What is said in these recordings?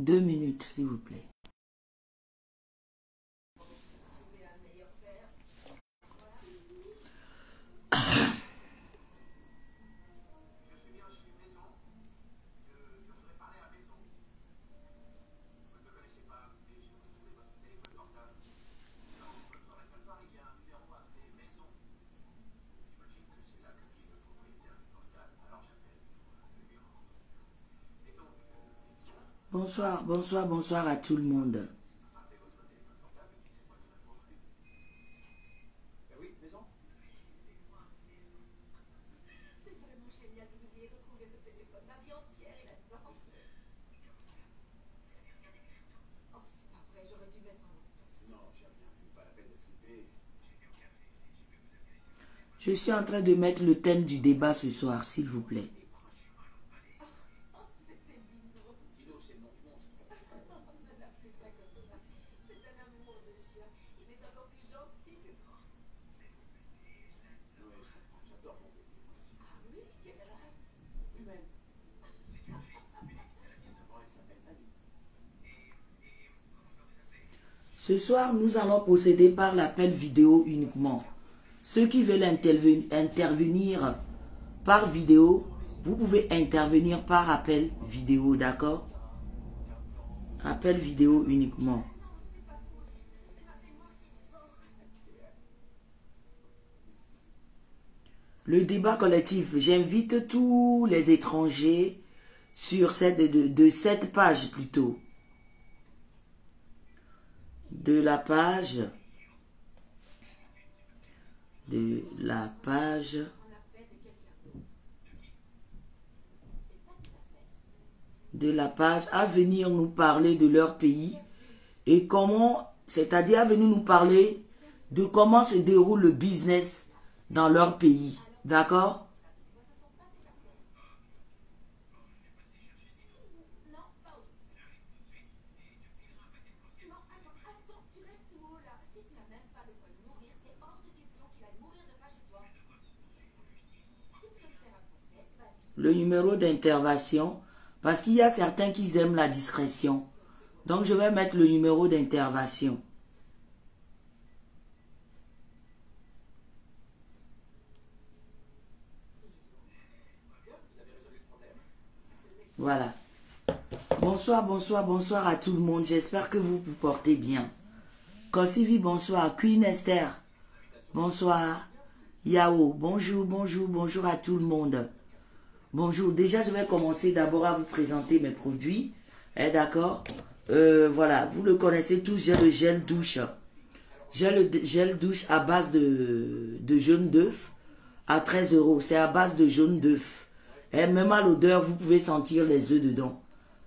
2 minutes, s'il vous plaît. Bonsoir, bonsoir, bonsoir à tout le monde. Je suis en train de mettre le thème du débat ce soir, s'il vous plaît. Ce soir, nous allons procéder par l'appel vidéo uniquement. Ceux qui veulent intervenir par vidéo, vous pouvez intervenir par appel vidéo, d'accord? Appel vidéo uniquement. Le débat collectif, j'invite tous les étrangers sur cette page plutôt. De la page à venir nous parler de leur pays et comment, c'est-à-dire à venir nous parler de comment se déroule le business dans leur pays, d'accord? Le numéro d'intervention, parce qu'il y a certains qui aiment la discrétion. Donc, je vais mettre le numéro d'intervention. Voilà. Bonsoir, bonsoir, bonsoir à tout le monde. J'espère que vous vous portez bien. Kossivi, bonsoir. Queen Esther, bonsoir. Yao, bonjour, bonjour, bonjour à tout le monde. Bonjour, déjà je vais commencer d'abord à vous présenter mes produits, d'accord? Voilà, vous le connaissez tous, j'ai le gel douche. J'ai le gel douche à base de jaune d'œuf à 13 €, c'est à base de jaune d'œuf. Et même à l'odeur, vous pouvez sentir les œufs dedans.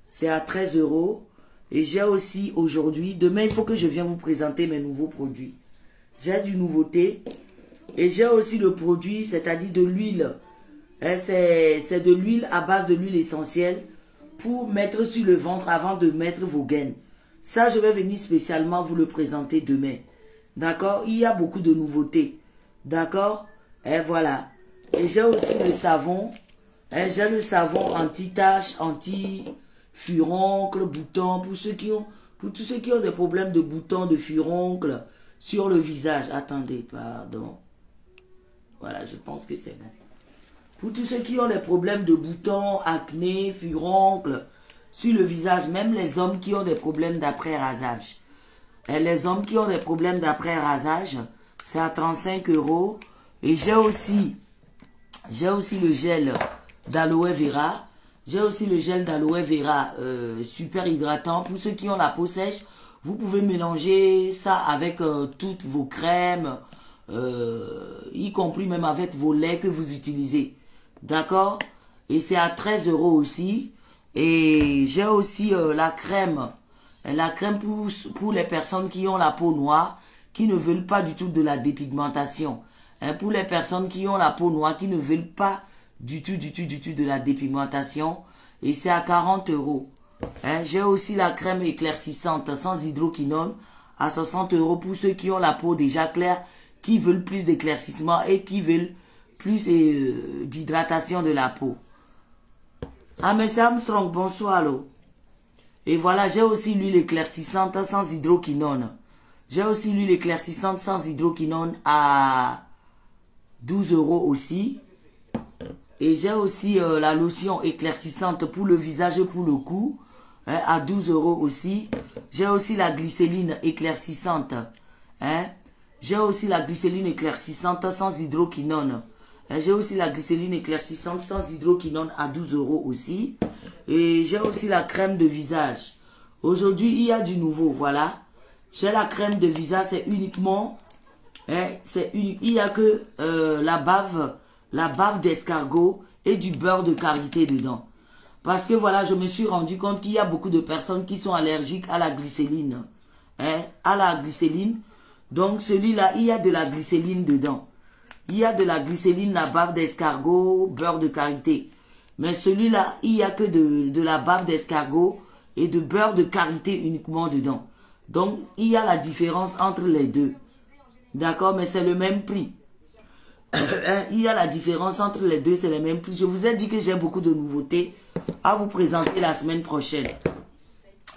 C'est à 13 €. Et j'ai aussi aujourd'hui, demain il faut que je vienne vous présenter mes nouveaux produits. J'ai du nouveauté. Et j'ai aussi le produit, c'est-à-dire de l'huile. C'est de l'huile à base de l'huile essentielle pour mettre sur le ventre avant de mettre vos gaines. Ça, je vais venir spécialement vous le présenter demain. D'accord? Il y a beaucoup de nouveautés. D'accord? Et voilà. Et j'ai aussi le savon. J'ai le savon anti-tache, anti-furoncle, boutons. Pour tous ceux qui ont des problèmes de boutons, de furoncle sur le visage. Attendez, pardon. Voilà, je pense que c'est bon. Pour tous ceux qui ont des problèmes de boutons, acné, furoncle sur le visage, même les hommes qui ont des problèmes d'après-rasage. Et les hommes qui ont des problèmes d'après-rasage, c'est à 35 €. Et j'ai aussi le gel d'aloe vera. J'ai aussi le gel d'aloe vera super hydratant. Pour ceux qui ont la peau sèche, vous pouvez mélanger ça avec toutes vos crèmes, y compris même avec vos laits que vous utilisez. D'accord? Et c'est à 13 € aussi. Et j'ai aussi la crème. La crème pour les personnes qui ont la peau noire, qui ne veulent pas du tout de la dépigmentation. Pour les personnes qui ont la peau noire, qui ne veulent pas du tout de la dépigmentation. Et c'est à 40 € J'ai aussi la crème éclaircissante sans hydroquinone à 60 € pour ceux qui ont la peau déjà claire, qui veulent plus d'éclaircissement et qui veulent plus d'hydratation de la peau. Ah, mais c'est Armstrong, bonsoir, allô. Et voilà, j'ai aussi l'huile éclaircissante sans hydroquinone. J'ai aussi l'huile éclaircissante sans hydroquinone à 12 € aussi. Et j'ai aussi la lotion éclaircissante pour le visage et pour le cou, hein, à 12 € aussi. J'ai aussi la glycéline éclaircissante. Hein. J'ai aussi la glycéline éclaircissante sans hydroquinone. J'ai aussi la glycéline éclaircissante sans hydroquinone à 12 € aussi. Et j'ai aussi la crème de visage. Aujourd'hui, il y a du nouveau, voilà. J'ai la crème de visage, c'est uniquement... Hein, c'est unique. Il n'y a que la bave d'escargot et du beurre de karité dedans. Parce que voilà, je me suis rendu compte qu'il y a beaucoup de personnes qui sont allergiques à la glycéline. Hein, à la glycéline. Donc celui-là, il y a de la glycéline dedans. Il y a de la glycéline, la bave d'escargot, beurre de karité. Mais celui-là, il n'y a que de la bave d'escargot et de beurre de karité uniquement dedans. Donc, il y a la différence entre les deux. D'accord, mais c'est le même prix. Il y a la différence entre les deux, c'est le même prix. Je vous ai dit que j'ai beaucoup de nouveautés à vous présenter la semaine prochaine.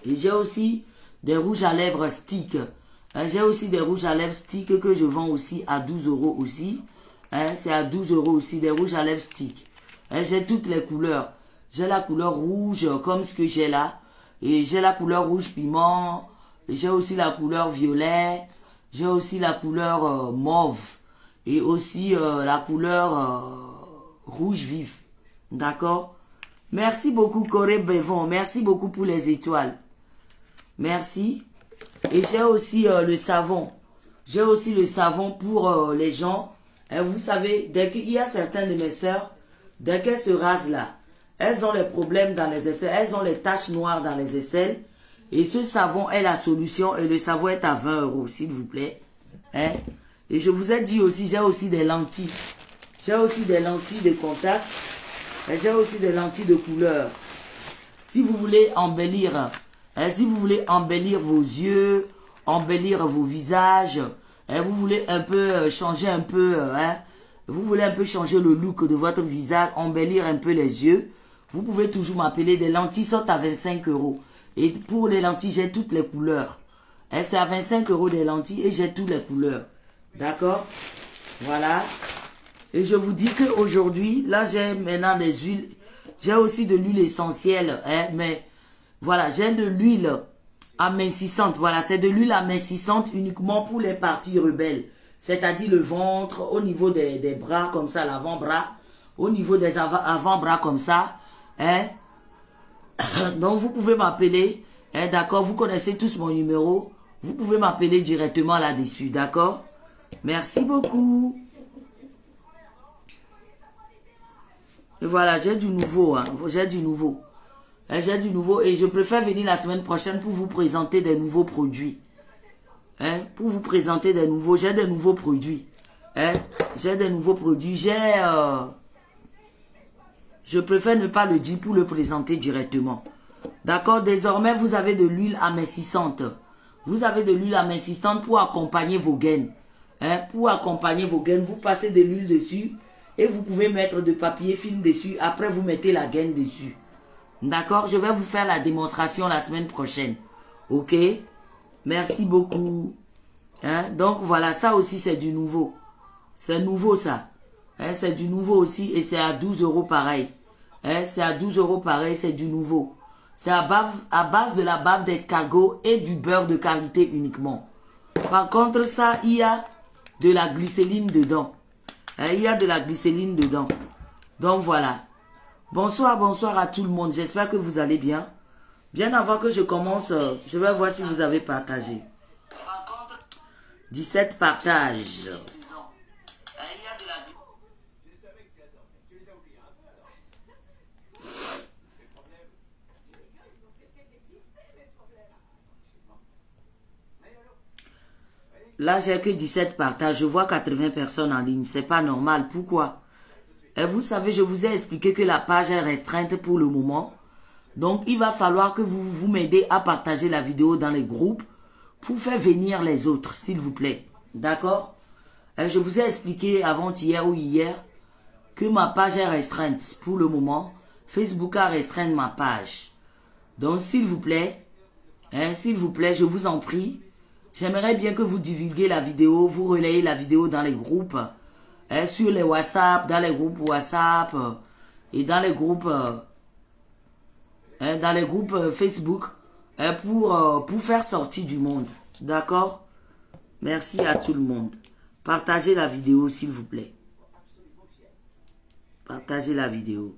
Et j'ai aussi des rouges à lèvres stick. J'ai aussi des rouges à lèvres stick que je vends aussi à 12 € aussi. C'est à 12 € aussi, des rouges à lèvres stick. J'ai toutes les couleurs. J'ai la couleur rouge comme ce que j'ai là. Et j'ai la couleur rouge piment. J'ai aussi la couleur violet. J'ai aussi la couleur mauve. Et aussi la couleur rouge vif. D'accord? Merci beaucoup Corée Bévon. Merci beaucoup pour les étoiles. Merci. Et j'ai aussi le savon. J'ai aussi le savon pour les gens. Et vous savez, dès qu'il y a certaines de mes sœurs, dès qu'elles se rasent là, elles ont des problèmes dans les aisselles, elles ont les taches noires dans les aisselles. Et ce savon est la solution et le savon est à 20 €, s'il vous plaît. Hein? Et je vous ai dit aussi, j'ai aussi des lentilles. J'ai aussi des lentilles de contact. Et j'ai aussi des lentilles de couleur. Si vous voulez embellir, hein, si vous voulez embellir vos yeux, embellir vos visages, hein, vous voulez un peu changer un peu, hein, vous voulez un peu changer le look de votre visage, embellir un peu les yeux, vous pouvez toujours m'appeler. Des lentilles sont à 25 €. Et pour les lentilles, j'ai toutes les couleurs. Hein, c'est à 25 € des lentilles et j'ai toutes les couleurs. D'accord? Voilà. Et je vous dis qu'aujourd'hui, là, j'ai maintenant des huiles. J'ai aussi de l'huile essentielle. Hein, mais voilà, j'ai de l'huile amincissante. Voilà, c'est de l'huile amincissante uniquement pour les parties rebelles. C'est-à-dire le ventre, au niveau des bras, comme ça, l'avant-bras. Au niveau des avant-bras, comme ça. Hein. Donc, vous pouvez m'appeler. Hein, d'accord? Vous connaissez tous mon numéro. Vous pouvez m'appeler directement là-dessus. D'accord? Merci beaucoup. Et voilà, j'ai du nouveau. Hein, j'ai du nouveau. Hein, j'ai du nouveau. Et je préfère venir la semaine prochaine pour vous présenter des nouveaux produits. Hein, pour vous présenter des nouveaux. J'ai des nouveaux produits. Hein, j'ai des nouveaux produits. Je préfère ne pas le dire pour le présenter directement. D'accord? Désormais, vous avez de l'huile amincissante. Vous avez de l'huile amincissante pour accompagner vos gaines. Hein? Pour accompagner vos gaines, vous passez de l'huile dessus et vous pouvez mettre de papier film dessus. Après, vous mettez la gaine dessus. D'accord? Je vais vous faire la démonstration la semaine prochaine. Ok? Merci beaucoup. Hein? Donc, voilà, ça aussi, c'est du nouveau. C'est nouveau, ça. Hein? C'est du nouveau aussi et c'est à 12 € pareil. Hein? C'est à 12 € pareil, c'est du nouveau. C'est à base de la bave d'escargot et du beurre de karité uniquement. Par contre, ça, il y a de la glycéline dedans. Hein, il y a de la glycéline dedans. Donc, voilà. Bonsoir, bonsoir à tout le monde. J'espère que vous allez bien. Bien avant que je commence, je vais voir si vous avez partagé. 17 partages. Là, j'ai que 17 partages. Je vois 80 personnes en ligne. C'est pas normal. Pourquoi? Et vous savez, je vous ai expliqué que la page est restreinte pour le moment. Donc, il va falloir que vous m'aidez à partager la vidéo dans les groupes pour faire venir les autres, s'il vous plaît. D'accord? Et je vous ai expliqué avant-hier ou hier que ma page est restreinte pour le moment. Facebook a restreint ma page. Donc, s'il vous plaît, je vous en prie, j'aimerais bien que vous divulguez la vidéo, vous relayez la vidéo dans les groupes, sur les WhatsApp, dans les groupes WhatsApp et dans les groupes, Facebook pour faire sortir du monde. D'accord? Merci à tout le monde. Partagez la vidéo, s'il vous plaît. Partagez la vidéo.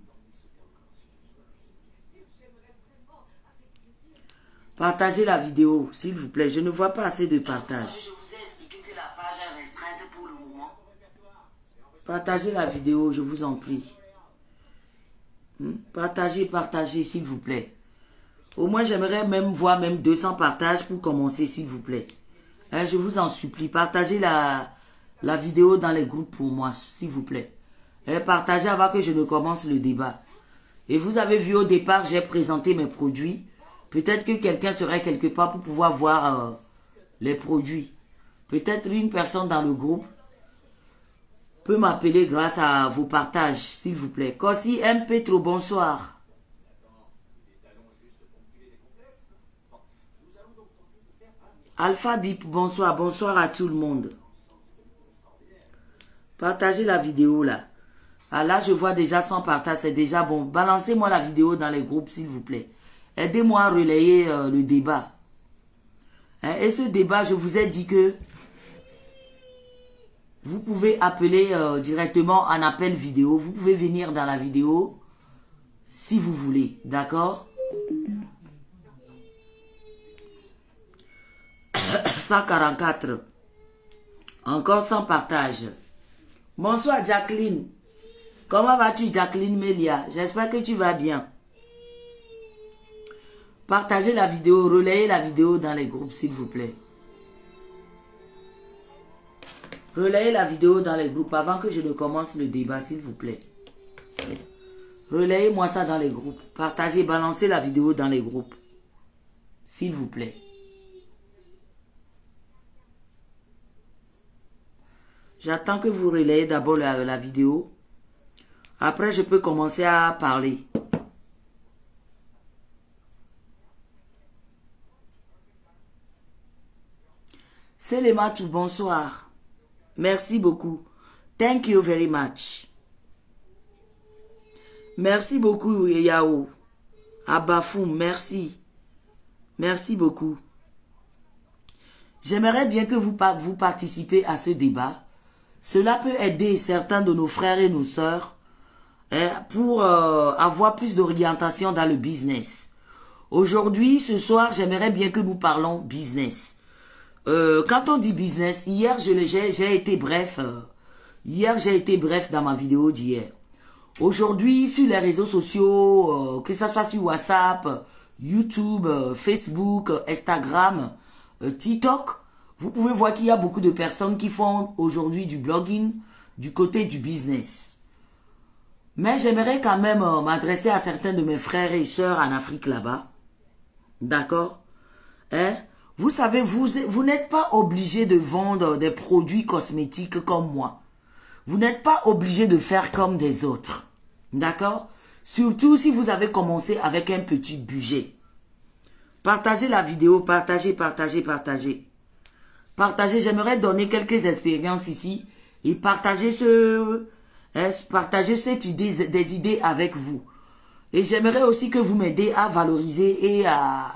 Partagez la vidéo, s'il vous plaît. Je ne vois pas assez de partage. Je vous ai expliqué que la page est restreinte pour le moment. Partagez la vidéo, je vous en prie. Partagez, s'il vous plaît. Au moins, j'aimerais même voir 200 partages pour commencer, s'il vous plaît. Je vous en supplie, partagez la vidéo dans les groupes pour moi, s'il vous plaît. Partagez avant que je ne commence le débat. Et vous avez vu au départ, j'ai présenté mes produits. Peut-être que quelqu'un serait quelque part pour pouvoir voir les produits. Peut-être une personne dans le groupe peut m'appeler grâce à vos partages, s'il vous plaît. Kossi M. Petro, bonsoir. Alpha Bip, bonsoir. Bonsoir à tout le monde. Partagez la vidéo là. Ah là, je vois déjà 100 partages, c'est déjà bon. Balancez-moi la vidéo dans les groupes, s'il vous plaît. Aidez-moi à relayer le débat. Et ce débat, je vous ai dit que vous pouvez appeler directement en appel vidéo. Vous pouvez venir dans la vidéo si vous voulez. D'accord? 144. Encore 100 partages. Bonsoir Jacqueline. Comment vas-tu Jacqueline Melia? J'espère que tu vas bien. Partagez la vidéo, relayez la vidéo dans les groupes s'il vous plaît. Relayez la vidéo dans les groupes avant que je ne commence le débat s'il vous plaît. Relayez-moi ça dans les groupes. Partagez, balancez la vidéo dans les groupes. S'il vous plaît. J'attends que vous relayez d'abord la vidéo. Après, je peux commencer à parler. Selematou, bonsoir. Merci beaucoup. Thank you very much. Merci beaucoup, Yao. Abafoum, merci. Merci beaucoup. J'aimerais bien que vous participez à ce débat. Cela peut aider certains de nos frères et nos sœurs pour avoir plus d'orientation dans le business. Aujourd'hui, ce soir, j'aimerais bien que nous parlons business. Quand on dit business, hier, j'ai été bref. Hier, j'ai été bref dans ma vidéo d'hier. Aujourd'hui, sur les réseaux sociaux, que ce soit sur WhatsApp, YouTube, Facebook, Instagram, TikTok, vous pouvez voir qu'il y a beaucoup de personnes qui font aujourd'hui du blogging du côté du business. Mais j'aimerais quand même m'adresser à certains de mes frères et sœurs en Afrique là-bas. D'accord? Vous savez, vous n'êtes pas obligé de vendre des produits cosmétiques comme moi. Vous n'êtes pas obligé de faire comme des autres. D'accord? Surtout si vous avez commencé avec un petit budget. Partagez la vidéo, partagez. Partagez, j'aimerais donner quelques expériences ici et partager des idées avec vous. Et j'aimerais aussi que vous m'aidez à valoriser et à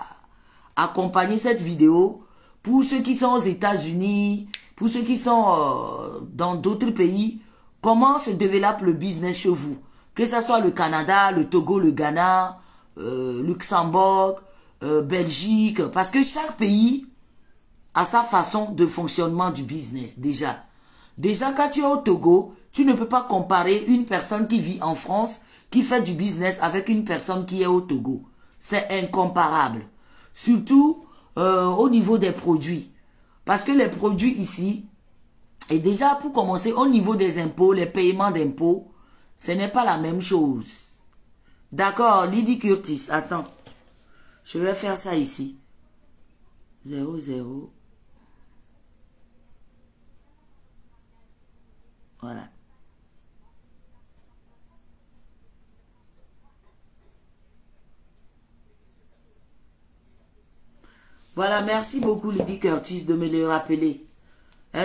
accompagner cette vidéo pour ceux qui sont aux États-Unis, pour ceux qui sont dans d'autres pays. Comment se développe le business chez vous? Que ce soit le Canada, le Togo, le Ghana, Luxembourg, Belgique. Parce que chaque pays a sa façon de fonctionnement du business déjà. Déjà, quand tu es au Togo, tu ne peux pas comparer une personne qui vit en France, qui fait du business avec une personne qui est au Togo. C'est incomparable. Surtout au niveau des produits. Parce que les produits ici, et déjà pour commencer, au niveau des impôts, les paiements d'impôts, ce n'est pas la même chose. D'accord, Lydie Curtis, attends. Je vais faire ça ici. 00. Voilà. Voilà, merci beaucoup Lady Curtis de me le rappeler.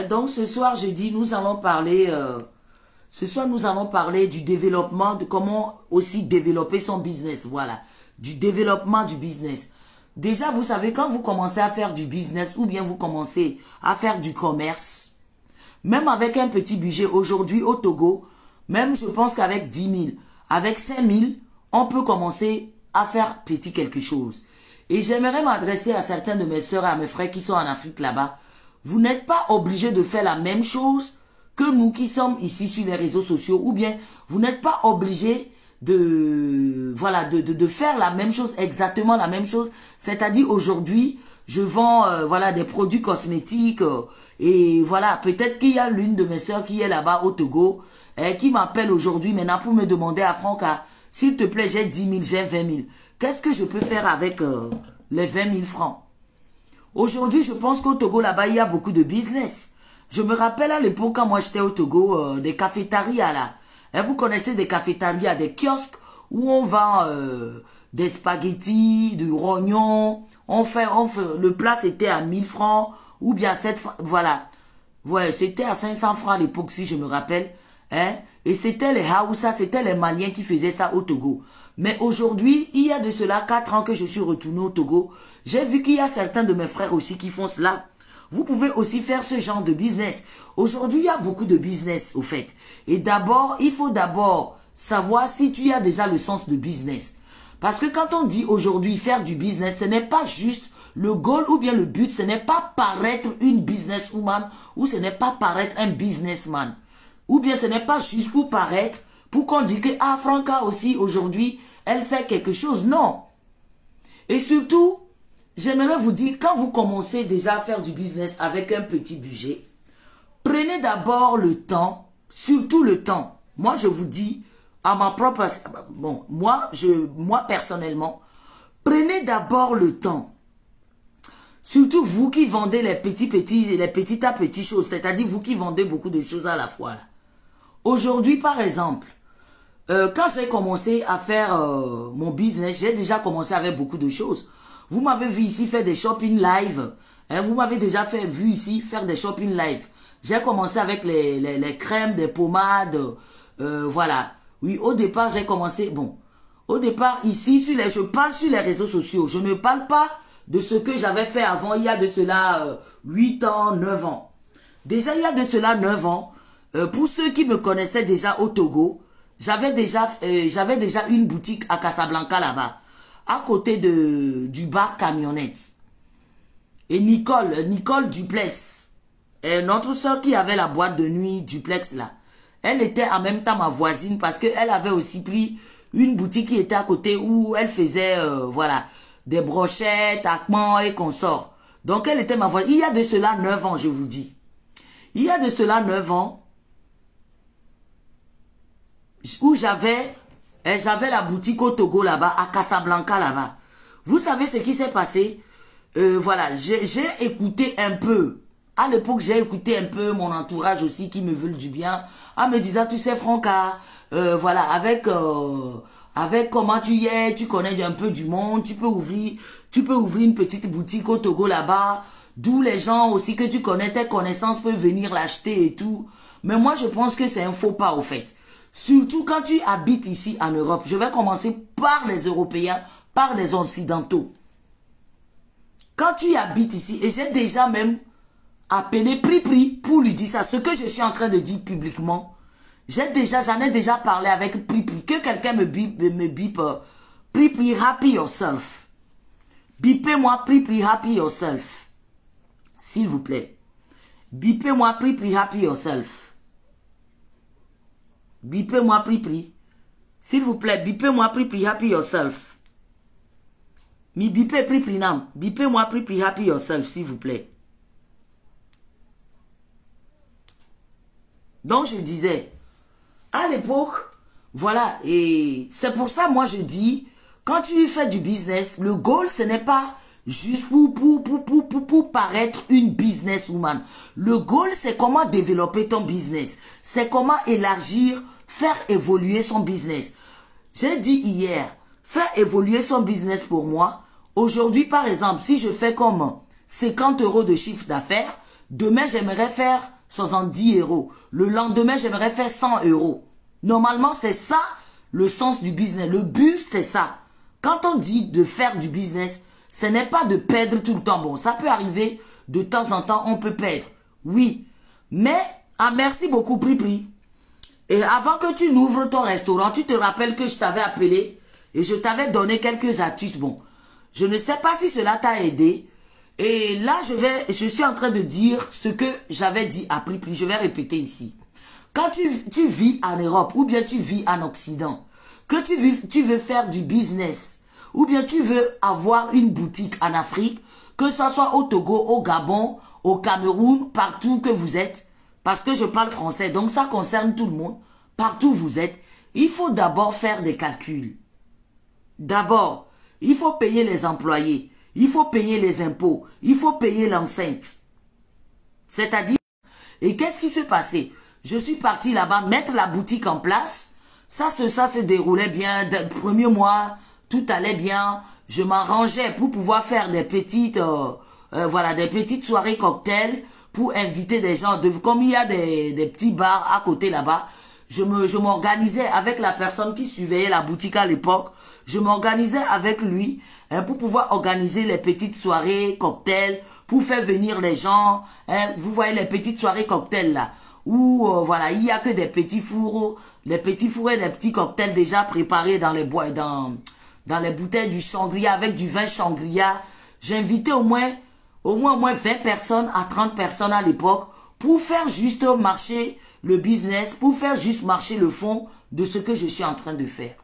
Donc ce soir, jeudi, nous allons parler... ce soir, nous allons parler du développement, de comment aussi développer son business. Voilà, du développement du business. Déjà, vous savez, quand vous commencez à faire du business ou bien vous commencez à faire du commerce, même avec un petit budget aujourd'hui au Togo, même je pense qu'avec 10 000, avec 5 000, on peut commencer à faire petit quelque chose. Et j'aimerais m'adresser à certains de mes soeurs et à mes frères qui sont en Afrique là-bas. Vous n'êtes pas obligés de faire la même chose que nous qui sommes ici sur les réseaux sociaux, ou bien vous n'êtes pas obligés de faire la même chose, exactement la même chose. C'est-à-dire aujourd'hui, je vends voilà des produits cosmétiques et voilà, peut-être qu'il y a l'une de mes soeurs qui est là-bas au Togo qui m'appelle aujourd'hui maintenant pour me demander à Franca, s'il te plaît, j'ai 10 000, j'ai 20 000. Qu'est-ce que je peux faire avec les 20 000 francs? Aujourd'hui, je pense qu'au Togo, là-bas, il y a beaucoup de business. Je me rappelle à l'époque, quand moi j'étais au Togo, des cafétérias là. Et vous connaissez des cafétérias, des kiosques où on vend des spaghettis, du rognon. Le plat c'était à 1000 francs ou bien 7 francs. Voilà. Ouais, c'était à 500 francs à l'époque si je me rappelle. Hein? Et c'était les Haoussa, c'était les Maliens qui faisaient ça au Togo. Mais aujourd'hui, il y a de cela 4 ans que je suis retourné au Togo. J'ai vu qu'il y a certains de mes frères aussi qui font cela. Vous pouvez aussi faire ce genre de business. Aujourd'hui, il y a beaucoup de business au fait. Et d'abord, il faut d'abord savoir si tu as déjà le sens de business. Parce que quand on dit aujourd'hui faire du business, ce n'est pas juste le goal ou bien le but, ce n'est pas paraître une businesswoman ou ce n'est pas paraître un businessman. Ou bien ce n'est pas juste pour paraître, pour qu'on dise que ah, Franca aussi aujourd'hui, elle fait quelque chose. Non. Et surtout, j'aimerais vous dire, quand vous commencez déjà à faire du business avec un petit budget, prenez d'abord le temps, surtout le temps. Moi, je vous dis, à ma propre... Bon, moi personnellement, prenez d'abord le temps. Surtout vous qui vendez les petits à petits choses, c'est-à-dire vous qui vendez beaucoup de choses à la fois. Là. Aujourd'hui, par exemple, quand j'ai commencé à faire mon business, j'ai déjà commencé avec beaucoup de choses. Vous m'avez vu ici faire des shopping live. Hein, vous m'avez déjà vu ici faire des shopping live. J'ai commencé avec les crèmes, des pommades. Voilà. Oui, au départ, j'ai commencé... Bon, au départ, ici, je parle sur les réseaux sociaux. Je ne parle pas de ce que j'avais fait avant. Il y a de cela 8 ans, 9 ans. Déjà, il y a de cela 9 ans. Pour ceux qui me connaissaient déjà au Togo, j'avais déjà une boutique à Casablanca là-bas, à côté du bar Camionnette. Et Nicole Duplex, notre soeur qui avait la boîte de nuit Duplex là, elle était en même temps ma voisine parce qu'elle avait aussi pris une boutique qui était à côté où elle faisait, voilà, des brochettes, acments et consorts. Donc elle était ma voisine. Il y a de cela 9 ans, je vous dis. Il y a de cela 9 ans, où j'avais la boutique au Togo là-bas, à Casablanca là-bas. Vous savez ce qui s'est passé? Voilà, j'ai écouté un peu. À l'époque, j'ai écouté un peu mon entourage aussi qui me veulent du bien. En me disant, tu sais Franca, voilà, avec comment tu y es, tu connais un peu du monde, tu peux ouvrir une petite boutique au Togo là-bas. D'où les gens aussi que tu connais, tes connaissances peuvent venir l'acheter et tout. Mais moi, je pense que c'est un faux pas au fait. Surtout quand tu habites ici en Europe. Je vais commencer par les Européens, par les Occidentaux. Quand tu habites ici, et j'ai déjà même appelé Pripri pour lui dire ça, ce que je suis en train de dire publiquement, j'en ai déjà parlé avec Pripri, que quelqu'un me bip, Pripri, happy yourself. Bipez-moi Pripri, happy yourself. S'il vous plaît. Bipez-moi Pripri, happy yourself. Bipez-moi Pripri. S'il vous plaît, bipez-moi Pripri, happy yourself. Mi bipez Pripri nam. Bipez-moi Pripri, happy yourself, s'il vous plaît. Donc je disais, à l'époque, voilà, et c'est pour ça moi je dis, quand tu fais du business, le goal ce n'est pas juste pour paraître une businesswoman. Le goal c'est comment développer ton business, c'est comment élargir, faire évoluer son business. J'ai dit hier, faire évoluer son business pour moi, aujourd'hui par exemple, si je fais comme 50 € de chiffre d'affaires. Demain, j'aimerais faire 70 €. Le lendemain, j'aimerais faire 100 €. Normalement, c'est ça le sens du business. Le but, c'est ça. Quand on dit de faire du business, ce n'est pas de perdre tout le temps. Bon, ça peut arriver de temps en temps, on peut perdre. Oui. Mais, merci beaucoup, Pri. Et avant que tu n'ouvres ton restaurant, tu te rappelles que je t'avais appelé et je t'avais donné quelques astuces. Bon, je ne sais pas si cela t'a aidé. Et là, je suis en train de dire ce que j'avais dit à Pri. Je vais répéter ici. Quand tu vis en Europe ou bien tu vis en Occident, que tu veux faire du business ou bien tu veux avoir une boutique en Afrique, que ce soit au Togo, au Gabon, au Cameroun, partout que vous êtes, parce que je parle français, donc ça concerne tout le monde, partout où vous êtes, il faut d'abord faire des calculs. D'abord, il faut payer les employés, il faut payer les impôts, il faut payer l'enceinte. C'est-à-dire, et qu'est-ce qui s'est passé? Je suis parti là-bas mettre la boutique en place. Ça se déroulait bien. Le premier mois, tout allait bien. Je m'arrangeais pour pouvoir faire des petites, des petites soirées cocktails pour inviter des gens. Comme il y a des petits bars à côté là-bas, je m'organisais avec la personne qui surveillait la boutique à l'époque. Je m'organisais avec lui pour pouvoir organiser les petites soirées cocktails, pour faire venir les gens. Vous voyez les petites soirées cocktails là. Où voilà, il y a que des petits fours, et des petits cocktails déjà préparés dans les bois, dans les bouteilles du Shangri-La avec du vin Shangri-La. J'invitais au moins 20 personnes à 30 personnes à l'époque pour faire juste marcher le business, pour faire juste marcher le fond de ce que je suis en train de faire.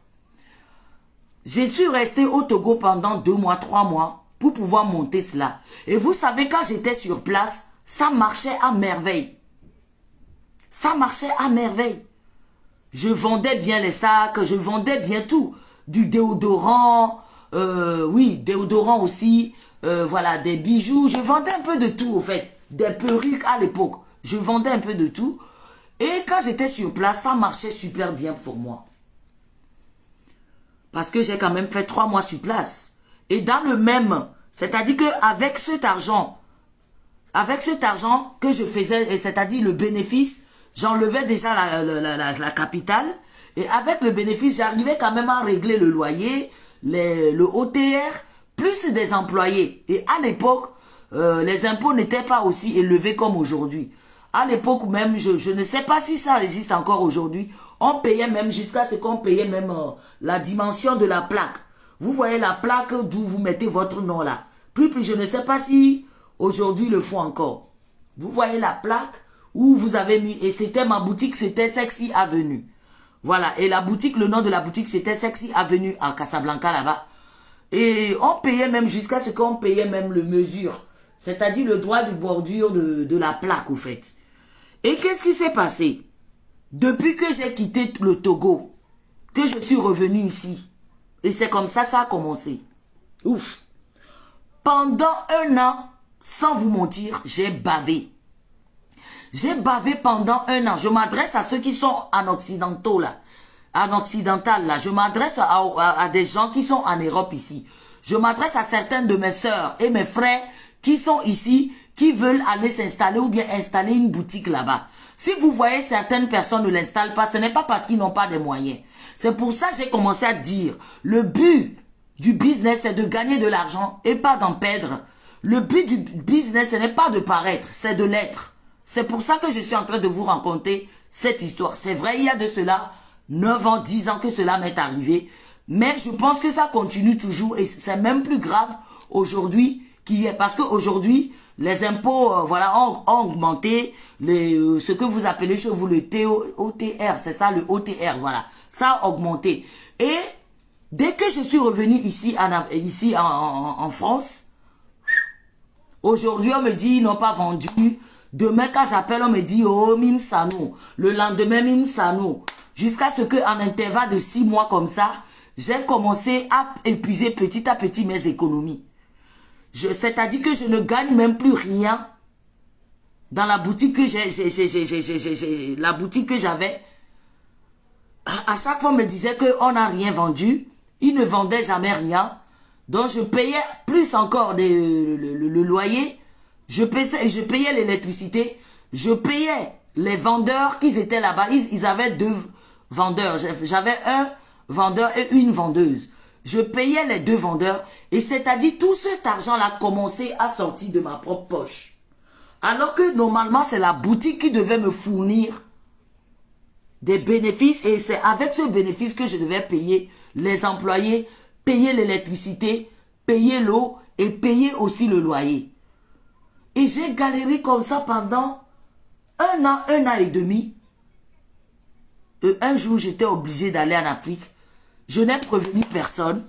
Je suis resté au Togo pendant 2 mois, 3 mois pour pouvoir monter cela. Et vous savez, quand j'étais sur place, ça marchait à merveille. Ça marchait à merveille. Je vendais bien les sacs, je vendais bien tout. Du déodorant, oui, déodorant aussi, voilà, des bijoux. Je vendais un peu de tout, au fait. Des perruques à l'époque. Je vendais un peu de tout. Et quand j'étais sur place, ça marchait super bien pour moi. Parce que j'ai quand même fait 3 mois sur place. Et dans le même, c'est-à-dire qu'avec cet argent que je faisais, c'est-à-dire le bénéfice, j'enlevais déjà la capitale. Et avec le bénéfice, j'arrivais quand même à régler le loyer, le OTR, plus des employés. Et à l'époque, les impôts n'étaient pas aussi élevés comme aujourd'hui. À l'époque même, je ne sais pas si ça existe encore aujourd'hui, on payait même jusqu'à ce qu'on payait même la dimension de la plaque. Vous voyez la plaque d'où vous mettez votre nom là. Plus, je ne sais pas si aujourd'hui le font encore. Vous voyez la plaque où vous avez mis, et c'était ma boutique, c'était Sexy Avenue. Voilà, et la boutique, le nom de la boutique, c'était Sexy Avenue à Casablanca là-bas. Et on payait même jusqu'à ce qu'on payait même le mesure, c'est-à-dire le droit de bordure de la plaque au fait. Et qu'est-ce qui s'est passé? Depuis que j'ai quitté le Togo, que je suis revenu ici, et c'est comme ça a commencé. Ouf! Pendant 1 an, sans vous mentir, j'ai bavé. J'ai bavé pendant 1 an. Je m'adresse à ceux qui sont en occidentaux là. En occidental là. Je m'adresse à des gens qui sont en Europe ici. Je m'adresse à certaines de mes sœurs et mes frères qui sont ici, qui veulent aller s'installer ou bien installer une boutique là-bas. Si vous voyez certaines personnes ne l'installent pas, ce n'est pas parce qu'ils n'ont pas de moyens. C'est pour ça que j'ai commencé à dire, le but du business, c'est de gagner de l'argent et pas d'en perdre. Le but du business, ce n'est pas de paraître, c'est de l'être. C'est pour ça que je suis en train de vous raconter cette histoire. C'est vrai, il y a de cela 9 ans, 10 ans que cela m'est arrivé. Mais je pense que ça continue toujours et c'est même plus grave aujourd'hui. Parce qu'aujourd'hui, les impôts voilà, ont augmenté, ce que vous appelez chez vous le OTR, c'est ça le OTR, voilà, ça a augmenté. Et dès que je suis revenu ici en France, aujourd'hui on me dit ils n'ont pas vendu, demain quand j'appelle on me dit oh Mim Sano, le lendemain Mim Sano, jusqu'à ce qu'en intervalle de 6 mois comme ça, j'ai commencé à épuiser petit à petit mes économies. C'est-à-dire que je ne gagne même plus rien dans la boutique que la boutique que j'avais. À chaque fois, on me disait qu'on n'a rien vendu. Ils ne vendaient jamais rien. Donc, je payais plus encore le loyer. Je payais l'électricité. Je payais les vendeurs qui étaient là-bas. Ils avaient 2 vendeurs. J'avais un vendeur et une vendeuse. Je payais les 2 vendeurs. Et c'est-à-dire, tout cet argent-là commençait à sortir de ma propre poche. Alors que normalement, c'est la boutique qui devait me fournir des bénéfices. Et c'est avec ce bénéfice que je devais payer les employés, payer l'électricité, payer l'eau et payer aussi le loyer. Et j'ai galéré comme ça pendant 1 an et demi. Et un jour, j'étais obligé d'aller en Afrique. Je n'ai prévenu personne.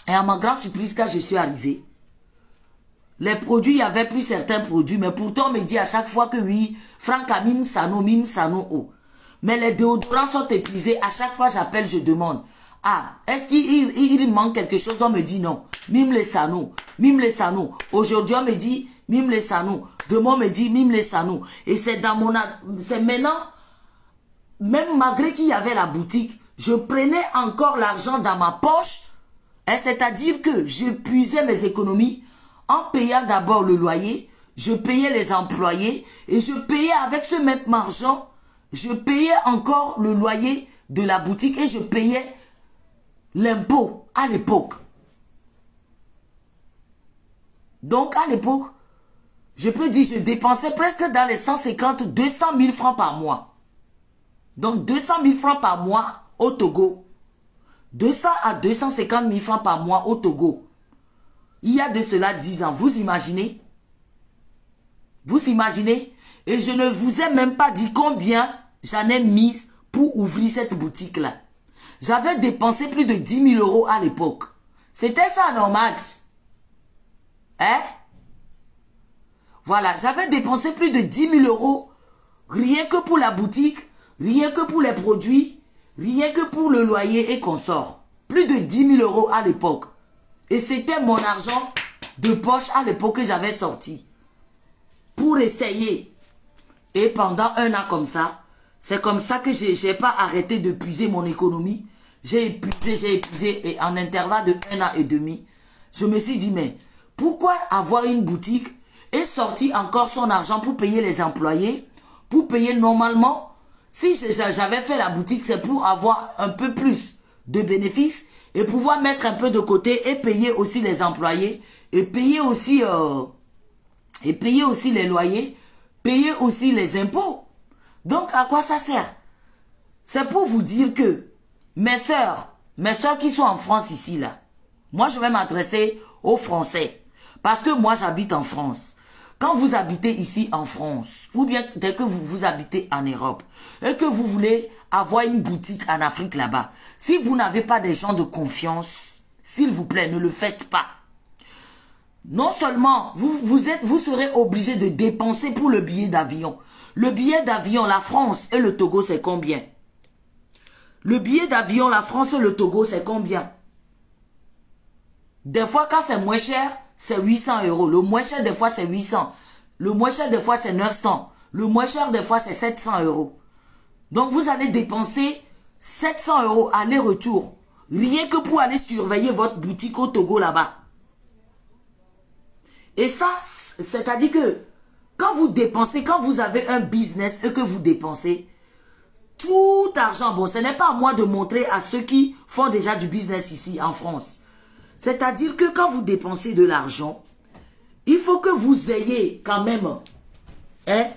Et à ma grande surprise, quand je suis arrivé, les produits, il n'y avait plus certains produits, mais pourtant, on me dit à chaque fois que oui, Franck a mime sano, oh. Mais les déodorants sont épuisés. À chaque fois, j'appelle, je demande. Ah, est-ce qu'il manque quelque chose? On me dit non. Mime les sano, mime les sano. Aujourd'hui, on me dit mime les sano. Demain, on me dit mime les sano. Et c'est dans mon... C'est maintenant, même malgré qu'il y avait la boutique, je prenais encore l'argent dans ma poche. C'est-à-dire que je puisais mes économies en payant d'abord le loyer, je payais les employés et je payais avec ce même argent, je payais encore le loyer de la boutique et je payais l'impôt à l'époque. Donc à l'époque, je peux dire, je dépensais presque dans les 150, 200 000 francs par mois. Donc 200 000 francs par mois au Togo. 200 à 250 000 francs par mois au Togo. Il y a de cela 10 ans. Vous imaginez? Vous imaginez? Et je ne vous ai même pas dit combien j'en ai mis pour ouvrir cette boutique-là. J'avais dépensé plus de 10 000 € à l'époque. C'était ça, non, Max? Hein? Voilà, j'avais dépensé plus de 10 000 € rien que pour la boutique, rien que pour les produits, rien que pour le loyer et consorts. Plus de 10 000 € à l'époque. Et c'était mon argent de poche à l'époque que j'avais sorti. Pour essayer. Et pendant 1 an comme ça, c'est comme ça que je n'ai pas arrêté de puiser mon économie. J'ai épuisé. Et en intervalle de 1 an et demi, je me suis dit, mais pourquoi avoir une boutique et sortir encore son argent pour payer les employés, pour payer normalement? Si j'avais fait la boutique, c'est pour avoir un peu plus de bénéfices et pouvoir mettre un peu de côté et payer aussi les employés et payer aussi les loyers, payer aussi les impôts. Donc, à quoi ça sert? C'est pour vous dire que mes sœurs qui sont en France ici, là, moi, je vais m'adresser aux Français parce que moi, j'habite en France. Quand vous habitez ici en France, ou bien dès que vous habitez en Europe, et que vous voulez avoir une boutique en Afrique là-bas, si vous n'avez pas des gens de confiance, s'il vous plaît, ne le faites pas. Non seulement, vous serez obligé de dépenser pour le billet d'avion. Le billet d'avion, la France et le Togo, c'est combien? Le billet d'avion, la France et le Togo, c'est combien? Des fois, quand c'est moins cher, c'est 800 €. Le moins cher, des fois, c'est 800. Le moins cher, des fois, c'est 900. Le moins cher, des fois, c'est 700 €. Donc, vous allez dépenser 700 € aller-retour. Rien que pour aller surveiller votre boutique au Togo là-bas. Et ça, c'est-à-dire que quand vous dépensez, quand vous avez un business et que vous dépensez, tout argent, bon, ce n'est pas à moi de montrer à ceux qui font déjà du business ici en France. C'est-à-dire que quand vous dépensez de l'argent, il faut que vous ayez quand même, hein?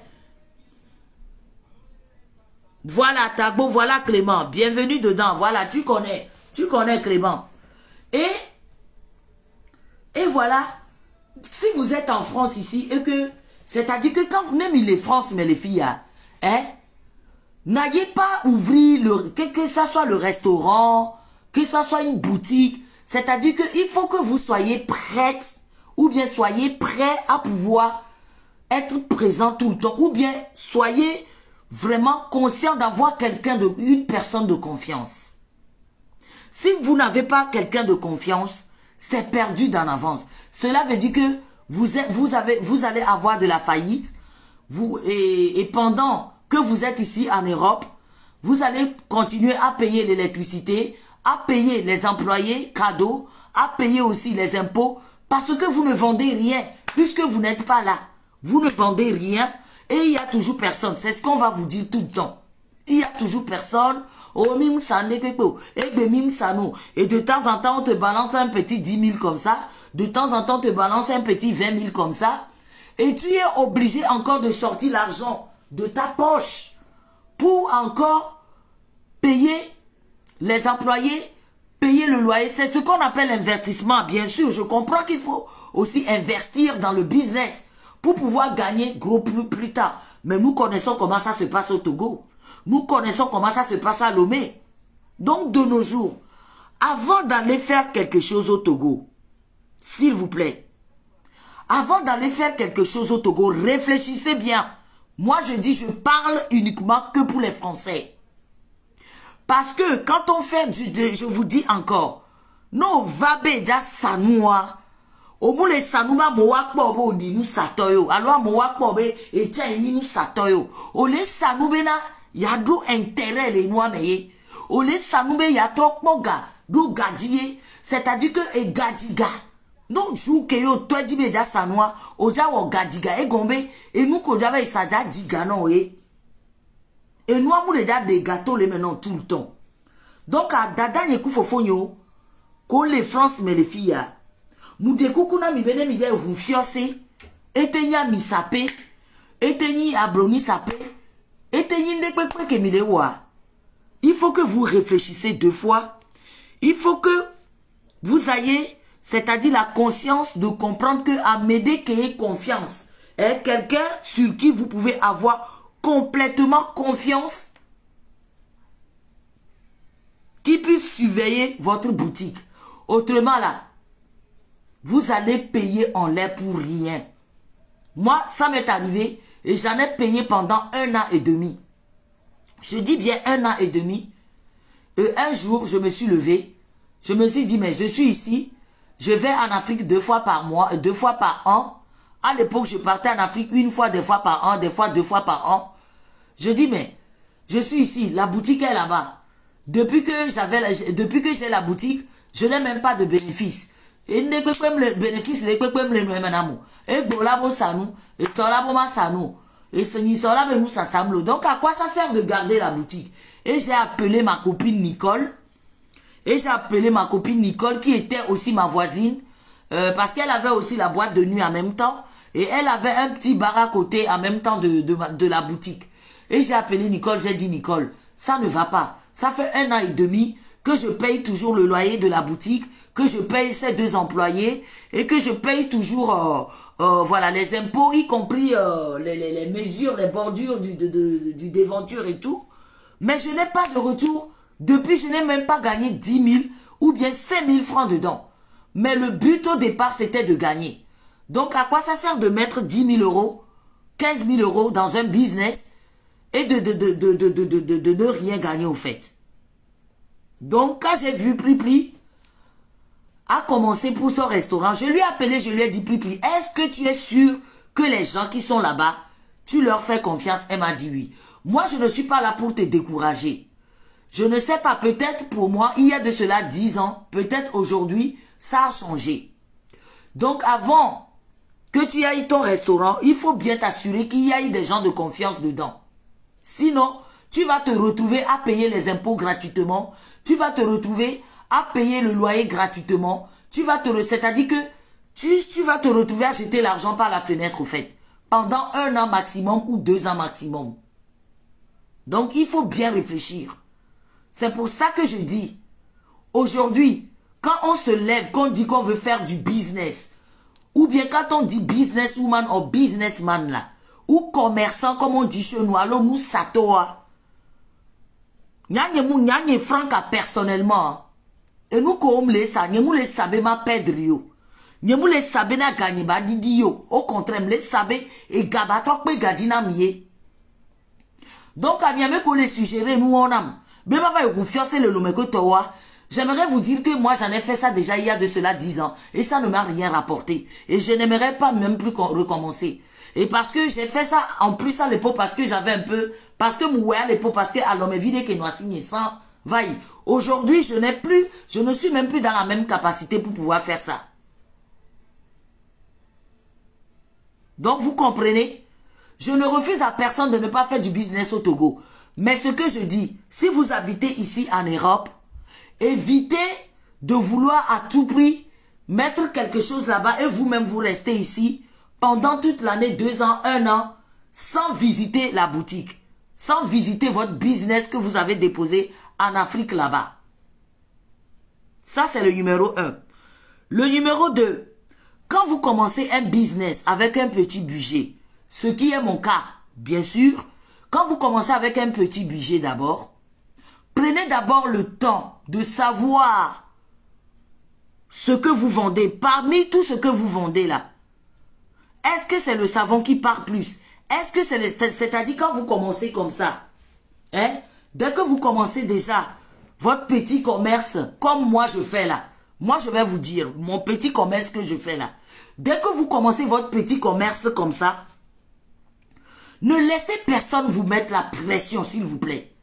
Voilà Tagbo, voilà Clément, bienvenue dedans, voilà, tu connais Clément. Et voilà, si vous êtes en France ici, et que, c'est-à-dire que quand vous, même les France, mais les filles, hein, n'ayez pas ouvrir, que ça soit le restaurant, que ça soit une boutique, c'est-à-dire qu'il faut que vous soyez prête, ou bien soyez prêt à pouvoir être présent tout le temps, ou bien soyez vraiment conscient d'avoir une personne de confiance. Si vous n'avez pas quelqu'un de confiance, c'est perdu d'en avance. Cela veut dire que vous allez avoir de la faillite, et pendant que vous êtes ici en Europe, vous allez continuer à payer l'électricité, à payer les employés, cadeaux, à payer aussi les impôts, parce que vous ne vendez rien, puisque vous n'êtes pas là. Vous ne vendez rien et il y a toujours personne. C'est ce qu'on va vous dire tout le temps. Il y a toujours personne. Et de temps en temps, on te balance un petit 10 000 comme ça. De temps en temps, on te balance un petit 20 000 comme ça. Et tu es obligé encore de sortir l'argent de ta poche pour encore payer les employés, payer le loyer. C'est ce qu'on appelle l'investissement. Bien sûr, je comprends qu'il faut aussi investir dans le business pour pouvoir gagner gros plus tard. Mais nous connaissons comment ça se passe au Togo. Nous connaissons comment ça se passe à Lomé. Donc, de nos jours, avant d'aller faire quelque chose au Togo, s'il vous plaît, avant d'aller faire quelque chose au Togo, réfléchissez bien. Moi, je dis, je parle uniquement que pour les Français. Parce que quand on fait je vous dis encore, non, vabe ja sanoua. Au moins les sanouma moak bobo di nous satoyo. Alors moak bobe et tiens nous satoyo. Au les sanoube na ya do intérêt les noix meye. Au les sanoube ya trop moga do gadie. C'est-à-dire que e gadiga. Non jou ke yo toi di beja sanoua. Oja wo gadiga e gombe et nous ko java isaja diga non e. Et nous avons déjà des gâteaux les maintenant tout le temps. Donc à dada nye koufofonyo, ko les France mais les filles nous découkuna mi bene mi ye rufiose, etenya mi sapé, etenyi abloni sapé, etenyi ndekwe ke mi lewa. Il faut que vous réfléchissez 2 fois. Il faut que vous ayez, c'est-à-dire la conscience de comprendre que Amédée qui ait confiance est quelqu'un sur qui vous pouvez avoir complètement confiance, qui puisse surveiller votre boutique. Autrement là, vous allez payer en l'air pour rien. Moi, ça m'est arrivé et j'en ai payé pendant 1 an et demi. Je dis bien 1 an et demi. Et un jour, je me suis levé. Je me suis dit, mais je suis ici. Je vais en Afrique 2 fois par mois, 2 fois par an. À l'époque, je partais en Afrique 1 fois, des fois par an, des fois 2 fois par an. Je dis, mais je suis ici. La boutique est là-bas. Depuis que j'ai la boutique, je n'ai même pas de bénéfice. Et ne peut pas le bénéfice, les peut pas le nous et bolabo sanou, et solabo ma sanou, et ce n'y sera nous ça samlo. Donc à quoi ça sert de garder la boutique? Et j'ai appelé ma copine Nicole, qui était aussi ma voisine, parce qu'elle avait aussi la boîte de nuit en même temps, et elle avait un petit bar à côté en même temps de la boutique. Et j'ai appelé Nicole, j'ai dit Nicole, ça ne va pas. Ça fait 1 an et demi que je paye toujours le loyer de la boutique, que je paye ces 2 employés et que je paye toujours voilà, les impôts, y compris les mesures, les bordures du déventure et tout. Mais je n'ai pas de retour. Depuis, je n'ai même pas gagné 10 000 ou bien 5 000 francs dedans. Mais le but au départ, c'était de gagner. Donc, à quoi ça sert de mettre 10 000 euros, 15 000 euros dans un business et de ne rien gagner au fait? Donc, quand j'ai vu Pripli a commencé pour son restaurant, je lui ai appelé, je lui ai dit, Pripli, est-ce que tu es sûr que les gens qui sont là-bas, tu leur fais confiance? Elle m'a dit oui. Moi, je ne suis pas là pour te décourager. Je ne sais pas, peut-être pour moi, il y a de cela 10 ans, peut-être aujourd'hui, ça a changé. Donc, avant que tu ailles ton restaurant, il faut bien t'assurer qu'il y ait des gens de confiance dedans. Sinon, tu vas te retrouver à payer les impôts gratuitement. Tu vas te retrouver à payer le loyer gratuitement. C'est-à-dire que tu vas te retrouver à jeter l'argent par la fenêtre, au fait. Pendant 1 an maximum ou 2 ans maximum. Donc, il faut bien réfléchir. C'est pour ça que je dis, aujourd'hui, quand on se lève, qu'on dit qu'on veut faire du business, ou bien quand on dit businesswoman ou businessman là, ou commerçant, comme on dit chez nous, alors nous satoa. Nyanye franca personnellement. Et nous comme les sa, nous les savons ma perdre yo. Nous les savons na gagner ba didi yo. Au contraire, les savons et gabatok pe gadina miye. Donc à Niamey pour les suggérer nous on a. Mais papa yo confiance le lomeko towa. J'aimerais vous dire que moi j'en ai fait ça déjà il y a de cela 10 ans et ça ne m'a rien rapporté et je n'aimerais pas même plus recommencer. Et parce que j'ai fait ça en plus à l'époque parce que j'avais un peu parce que moi à l'époque parce que alors mes vidéos que nous a signé sans Vaille. Aujourd'hui, je ne suis même plus dans la même capacité pour pouvoir faire ça. Donc, vous comprenez? Je ne refuse à personne de ne pas faire du business au Togo. Mais ce que je dis, si vous habitez ici en Europe, évitez de vouloir à tout prix mettre quelque chose là-bas et vous-même vous restez ici pendant toute l'année, 2 ans, 1 an, sans visiter la boutique, sans visiter votre business que vous avez déposé en Afrique là-bas. Ça, c'est le numéro 1. Le numéro 2, quand vous commencez un business avec un petit budget, ce qui est mon cas, bien sûr, quand vous commencez avec un petit budget d'abord, prenez d'abord le temps de savoir ce que vous vendez. Parmi tout ce que vous vendez là, est-ce que c'est le savon qui part plus? Est-ce que c'est-à-dire quand vous commencez comme ça, hein, dès que vous commencez déjà votre petit commerce, comme moi je fais là, moi je vais vous dire, mon petit commerce que je fais là, dès que vous commencez votre petit commerce comme ça, ne laissez personne vous mettre la pression, s'il vous plaît.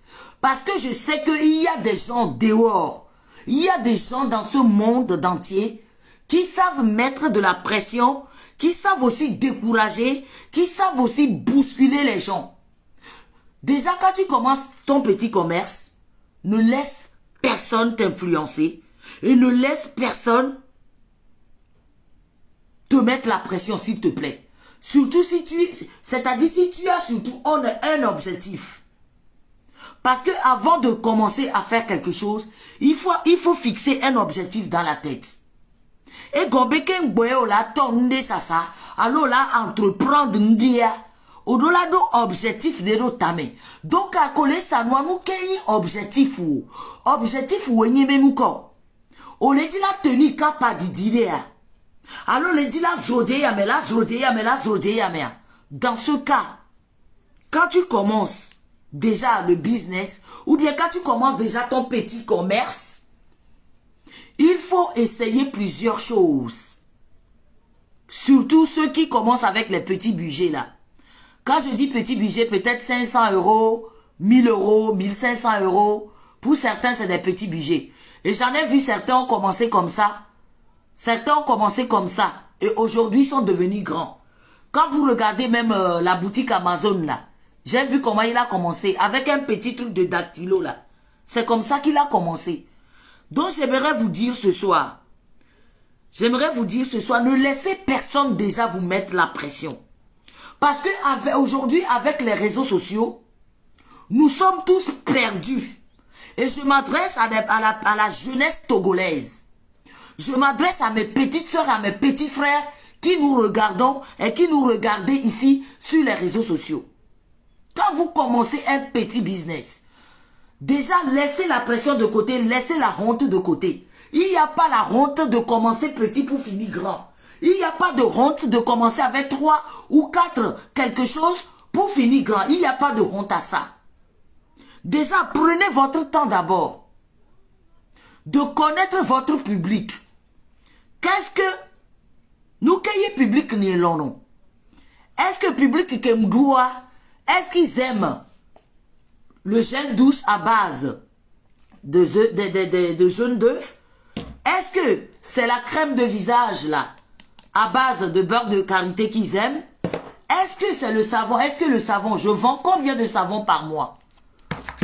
Parce que je sais qu'il y a des gens dehors, il y a des gens dans ce monde entier qui savent mettre de la pression, qui savent aussi décourager, qui savent aussi bousculer les gens. Déjà, quand tu commences ton petit commerce, ne laisse personne t'influencer et ne laisse personne te mettre la pression, s'il te plaît. Surtout si c'est-à-dire si tu as surtout un objectif. Parce que avant de commencer à faire quelque chose, il faut fixer un objectif dans la tête. Et gobeken boyo la tonde sasa, alors là entreprendre ndia, au-delà de objectif de tame. Donc à coller ça nous kenyi objectif ou n'y nous ko. On le dit la tenue capa di dire. Alors le dit la zrodéa mais la zrodéa mais. Dans ce cas, quand tu commences déjà le business, ou bien quand tu commences déjà ton petit commerce, il faut essayer plusieurs choses. Surtout ceux qui commencent avec les petits budgets là. Quand je dis petit budget, peut-être 500 €, 1000 €, 1500 €. Pour certains, c'est des petits budgets. Et j'en ai vu certains ont commencé comme ça. Certains ont commencé comme ça. Et aujourd'hui, sont devenus grands. Quand vous regardez même la boutique Amazon là, j'ai vu comment il a commencé. Avec un petit truc de dactylo là. C'est comme ça qu'il a commencé. Donc j'aimerais vous dire ce soir. Ne laissez personne déjà vous mettre la pression. Parce que aujourd'hui, avec les réseaux sociaux, nous sommes tous perdus. Et je m'adresse à la jeunesse togolaise. Je m'adresse à mes petites soeurs, à mes petits frères qui nous regardons et qui nous regardent ici sur les réseaux sociaux. Quand vous commencez un petit business, déjà laissez la pression de côté, laissez la honte de côté. Il n'y a pas la honte de commencer petit pour finir grand. Il n'y a pas de honte de commencer avec 3 ou 4 quelque chose pour finir grand. Il n'y a pas de honte à ça. Déjà, prenez votre temps d'abord de connaître votre public. Qu'est-ce que nous cueillons public ni l'on? Est-ce que le public qui me doit, est-ce qu'ils aiment le gel douche à base de jaune d'œuf? Est-ce que c'est la crème de visage là à base de beurre de karité qu'ils aiment? Est-ce que c'est le savon? Est-ce que le savon, je vends combien de savon par mois?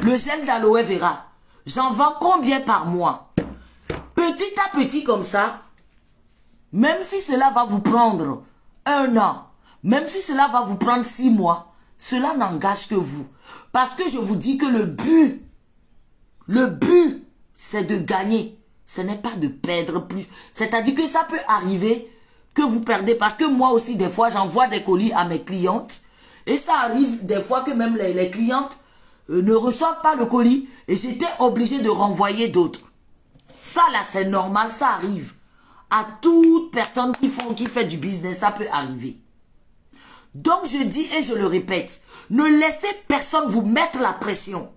Le gel d'aloe vera, j'en vends combien par mois? Petit à petit comme ça, même si cela va vous prendre 1 an, même si cela va vous prendre 6 mois, cela n'engage que vous. Parce que je vous dis que le but, c'est de gagner. Ce n'est pas de perdre plus. C'est-à-dire que ça peut arriver que vous perdez. Parce que moi aussi, des fois, j'envoie des colis à mes clientes. Et ça arrive des fois que même les clientes ne reçoivent pas le colis. Et j'étais obligée de renvoyer d'autres. Ça, là, c'est normal. Ça arrive. À toute personne qui fait du business, ça peut arriver. Donc, je dis et je le répète, ne laissez personne vous mettre la pression.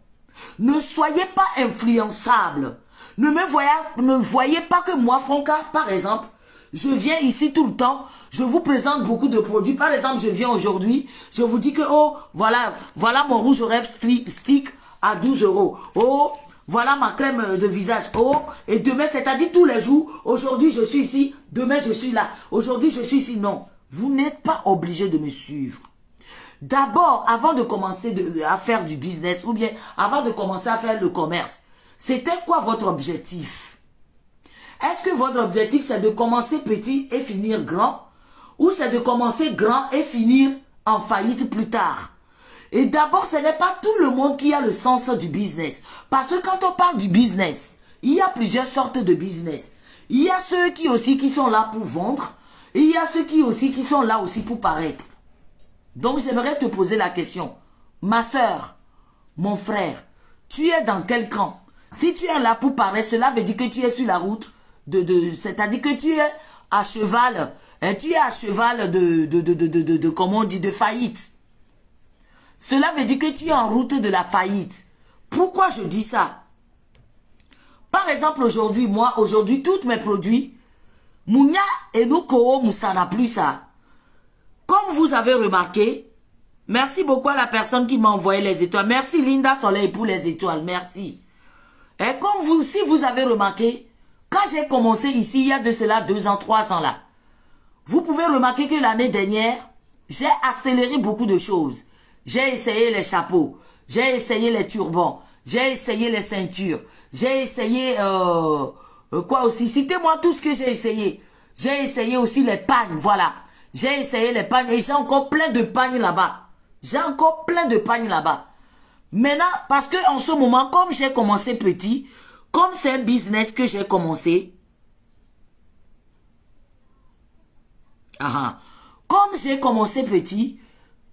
Ne soyez pas influençable. Ne voyez pas que moi, Franca, par exemple, je viens ici tout le temps, je vous présente beaucoup de produits. Par exemple, je viens aujourd'hui, je vous dis que, oh, voilà mon rouge au rêve stick à 12 €. Oh, Voilà ma crème de visage. Oh, et demain, c'est-à-dire tous les jours. Aujourd'hui, je suis ici. Demain, je suis là. Aujourd'hui, je suis ici. Non. Vous n'êtes pas obligé de me suivre. D'abord, avant de commencer à faire du business ou bien avant de commencer à faire le commerce, c'était quoi votre objectif? Est-ce que votre objectif, c'est de commencer petit et finir grand? Ou c'est de commencer grand et finir en faillite plus tard? Et d'abord, ce n'est pas tout le monde qui a le sens du business. Parce que quand on parle du business, il y a plusieurs sortes de business. Il y a ceux qui sont là pour vendre. Et il y a ceux qui sont là aussi pour paraître. Donc, j'aimerais te poser la question. Ma soeur, mon frère, tu es dans quel camp? Si tu es là pour paraître, cela veut dire que tu es sur la route c'est-à-dire que tu es à cheval. Tu es à cheval comment on dit, de faillite. Cela veut dire que tu es en route de la faillite. Pourquoi je dis ça? Par exemple, aujourd'hui, tous mes produits, Mounia et Nuko, ça n'a plus ça. Comme vous avez remarqué, merci beaucoup à la personne qui m'a envoyé les étoiles. Merci Linda Soleil pour les étoiles, merci. Et comme si vous avez remarqué, quand j'ai commencé ici, il y a de cela 2 ans, 3 ans là, vous pouvez remarquer que l'année dernière, j'ai accéléré beaucoup de choses. J'ai essayé les chapeaux, j'ai essayé les turbans, j'ai essayé les ceintures, j'ai essayé, quoi aussi, citez-moi tout ce que j'ai essayé. J'ai essayé aussi les pagnes, voilà. J'ai essayé les pagnes et j'ai encore plein de pagnes là-bas. J'ai encore plein de pagnes là-bas. Maintenant, parce que en ce moment, comme j'ai commencé petit, comme c'est un business que j'ai commencé, comme j'ai commencé petit,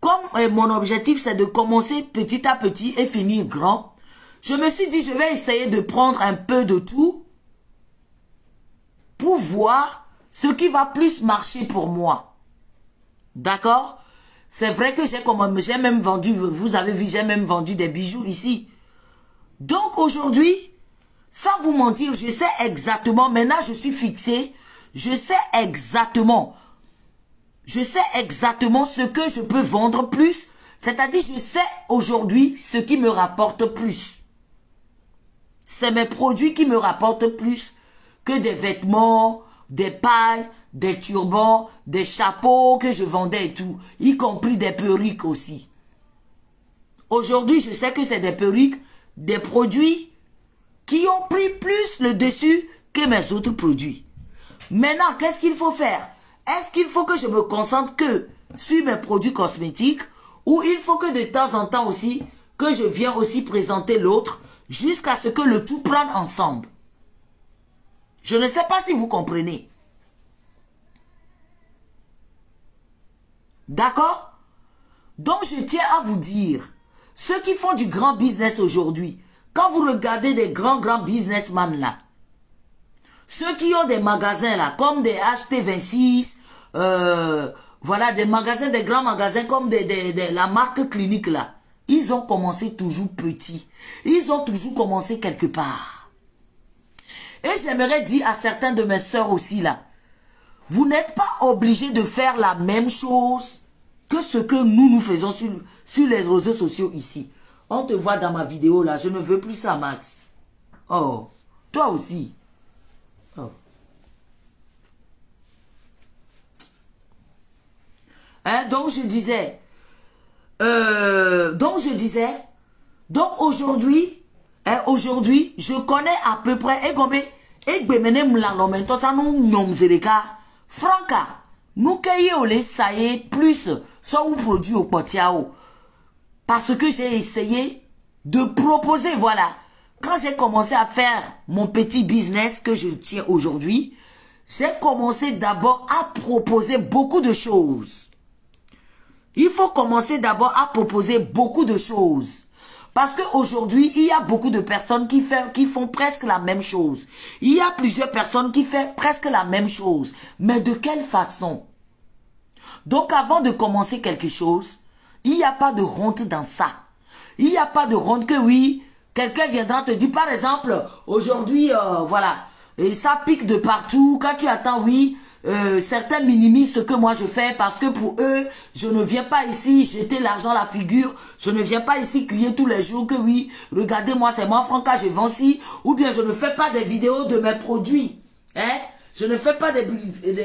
comme mon objectif c'est de commencer petit à petit et finir grand, je me suis dit je vais essayer de prendre un peu de tout pour voir ce qui va plus marcher pour moi. D'accord? C'est vrai que j'ai même vendu, vous avez vu, j'ai même vendu des bijoux ici. Donc aujourd'hui, sans vous mentir, je sais exactement, maintenant je suis fixé, je sais exactement ce que je peux vendre plus, c'est-à-dire je sais aujourd'hui ce qui me rapporte plus. C'est mes produits qui me rapportent plus que des vêtements, des pailles, des turbans, des chapeaux que je vendais et tout, y compris des perruques aussi. Aujourd'hui, je sais que c'est des perruques, des produits qui ont pris plus le dessus que mes autres produits. Maintenant, qu'est-ce qu'il faut faire? Est-ce qu'il faut que je me concentre que sur mes produits cosmétiques ou il faut que de temps en temps aussi, que je viens aussi présenter l'autre jusqu'à ce que le tout prenne ensemble? Je ne sais pas si vous comprenez. D'accord? Donc, je tiens à vous dire, ceux qui font du grand business aujourd'hui, quand vous regardez des grands businessmen là, ceux qui ont des magasins là, comme des HT26, voilà, des magasins, des grands magasins comme la marque Clinique là, ils ont commencé toujours petits. Ils ont toujours commencé quelque part. Et j'aimerais dire à certains de mes sœurs aussi là, vous n'êtes pas obligés de faire la même chose que ce que nous faisons sur les réseaux sociaux ici. On te voit dans ma vidéo là, je ne veux plus ça, Max. Oh, toi aussi. Oh. Hein, donc je disais, aujourd'hui, je connais à peu près, Franca, nous cueillons les saillés plus, soit ou produit au potiao. Parce que j'ai essayé de proposer, voilà. Quand j'ai commencé à faire mon petit business que je tiens aujourd'hui, j'ai commencé d'abord à proposer beaucoup de choses. Il faut commencer d'abord à proposer beaucoup de choses. Parce qu'aujourd'hui, il y a beaucoup de personnes qui font presque la même chose. Il y a plusieurs personnes qui font presque la même chose. Mais de quelle façon? Donc avant de commencer quelque chose, il n'y a pas de honte dans ça. Il n'y a pas de honte que oui, quelqu'un viendra te dire, par exemple, aujourd'hui, voilà, et ça pique de partout. Quand tu attends, oui, certains minimisent ce que moi je fais parce que pour eux, je ne viens pas ici jeter l'argent à la figure. Je ne viens pas ici crier tous les jours que oui, regardez-moi, c'est moi Franca, je vends ci. Ou bien je ne fais pas des vidéos de mes produits. Hein? Je ne fais pas des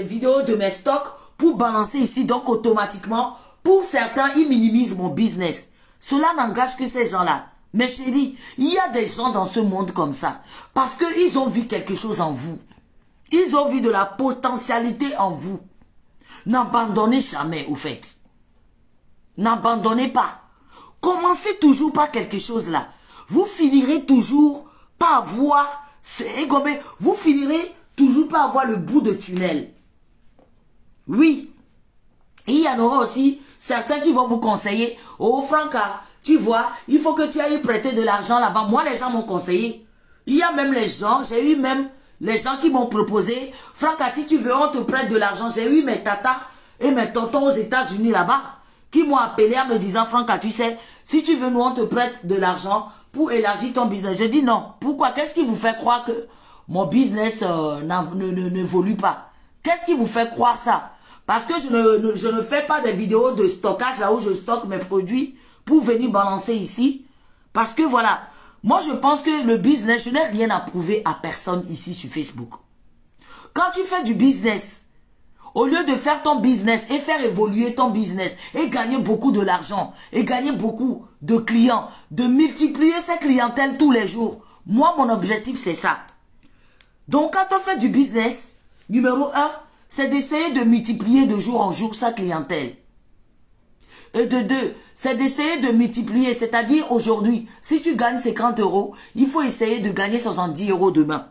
vidéos de mes stocks pour balancer ici. Donc automatiquement, pour certains, ils minimisent mon business. Cela n'engage que ces gens-là. Mais chérie, il y a des gens dans ce monde comme ça. Parce qu'ils ont vu quelque chose en vous. Ils ont vu de la potentialité en vous. N'abandonnez jamais, au fait. N'abandonnez pas. Commencez toujours par quelque chose là. Vous finirez toujours par voir, vous finirez toujours par voir le bout de tunnel. Oui. Et il y en aura aussi certains qui vont vous conseiller. Oh Franca, tu vois, il faut que tu ailles prêter de l'argent là-bas. Moi, les gens m'ont conseillé. Il y a même les gens, j'ai eu même les gens qui m'ont proposé. Franca, si tu veux, on te prête de l'argent. J'ai eu mes tatas et mes tontons aux États-Unis là-bas qui m'ont appelé en me disant, Franca, tu sais, si tu veux, nous, on te prête de l'argent pour élargir ton business. Je dis non. Pourquoi? Qu'est-ce qui vous fait croire que mon business n'évolue pas? Qu'est-ce qui vous fait croire ça? Parce que je ne fais pas des vidéos de stockage là où je stocke mes produits pour venir balancer ici. Parce que voilà, moi je pense que le business, je n'ai rien à prouver à personne ici sur Facebook. Quand tu fais du business, au lieu de faire ton business et faire évoluer ton business et gagner beaucoup de l'argent et gagner beaucoup de clients, de multiplier ses clientèles tous les jours, moi mon objectif c'est ça. Donc quand on fait du business, numéro 1, c'est d'essayer de multiplier de jour en jour sa clientèle. Et de 2, c'est d'essayer de multiplier, c'est-à-dire aujourd'hui, si tu gagnes 50 €, il faut essayer de gagner 70 € demain.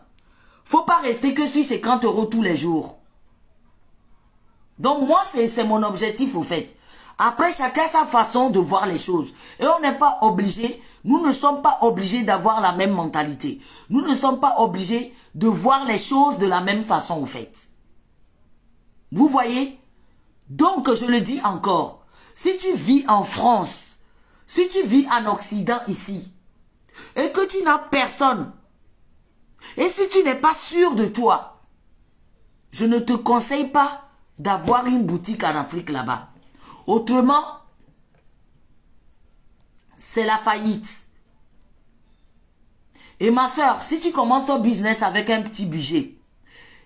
Faut pas rester que sur 50 € tous les jours. Donc moi, c'est mon objectif au fait. Après, chacun a sa façon de voir les choses. Et on n'est pas obligé, nous ne sommes pas obligés d'avoir la même mentalité. Nous ne sommes pas obligés de voir les choses de la même façon au fait. Vous voyez? Donc, je le dis encore. Si tu vis en France, si tu vis en Occident ici, et que tu n'as personne, et si tu n'es pas sûr de toi, je ne te conseille pas d'avoir une boutique en Afrique là-bas. Autrement, c'est la faillite. Et ma soeur, si tu commences ton business avec un petit budget,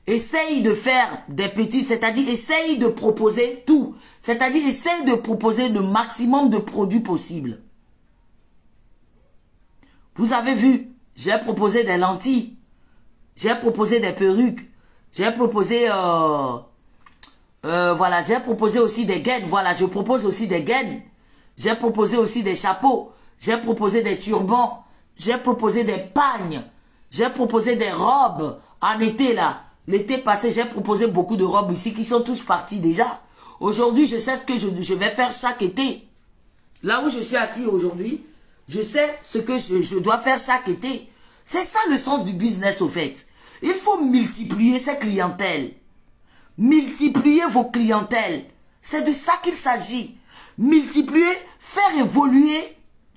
essaye de faire des petits, c'est-à-dire essaye de proposer tout. C'est-à-dire essaye de proposer le maximum de produits possibles. Vous avez vu, j'ai proposé des lentilles. J'ai proposé des perruques. J'ai proposé, voilà, j'ai proposé aussi des gaines. Voilà, je propose aussi des gaines. J'ai proposé aussi des chapeaux. J'ai proposé des turbans. J'ai proposé des pagnes. J'ai proposé des robes en été là. L'été passé, j'ai proposé beaucoup de robes ici qui sont tous partis déjà. Aujourd'hui, je sais ce que je vais faire chaque été. Là où je suis assis aujourd'hui, je sais ce que je dois faire chaque été. C'est ça le sens du business au fait. Il faut multiplier ses clientèles. Multiplier vos clientèles. C'est de ça qu'il s'agit. Multiplier, faire évoluer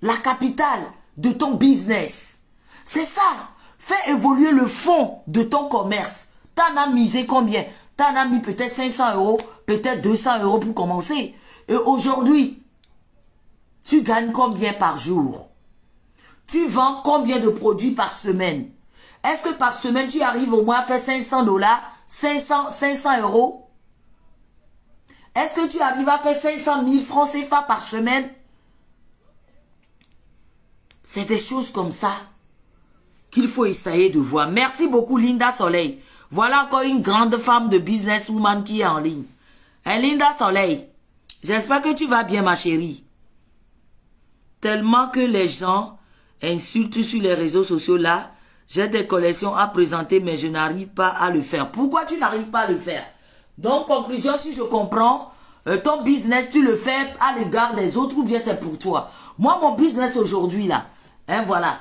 la capitale de ton business. C'est ça. Faire évoluer le fond de ton commerce. T'en as misé combien? T'en as mis peut-être 500 €, peut-être 200 € pour commencer. Et aujourd'hui, tu gagnes combien par jour? Tu vends combien de produits par semaine? Est-ce que par semaine, tu arrives au moins à faire 500 $, 500 €? Est-ce que tu arrives à faire 500 000 francs CFA par semaine? C'est des choses comme ça qu'il faut essayer de voir. Merci beaucoup Linda Soleil. Voilà encore une grande femme de businesswoman qui est en ligne. Hein, Linda Soleil, j'espère que tu vas bien ma chérie. Tellement que les gens insultent sur les réseaux sociaux là, j'ai des collections à présenter mais je n'arrive pas à le faire. Pourquoi tu n'arrives pas à le faire? Donc conclusion, si je comprends, ton business tu le fais à l'égard des autres ou bien c'est pour toi? Moi mon business aujourd'hui là, hein voilà.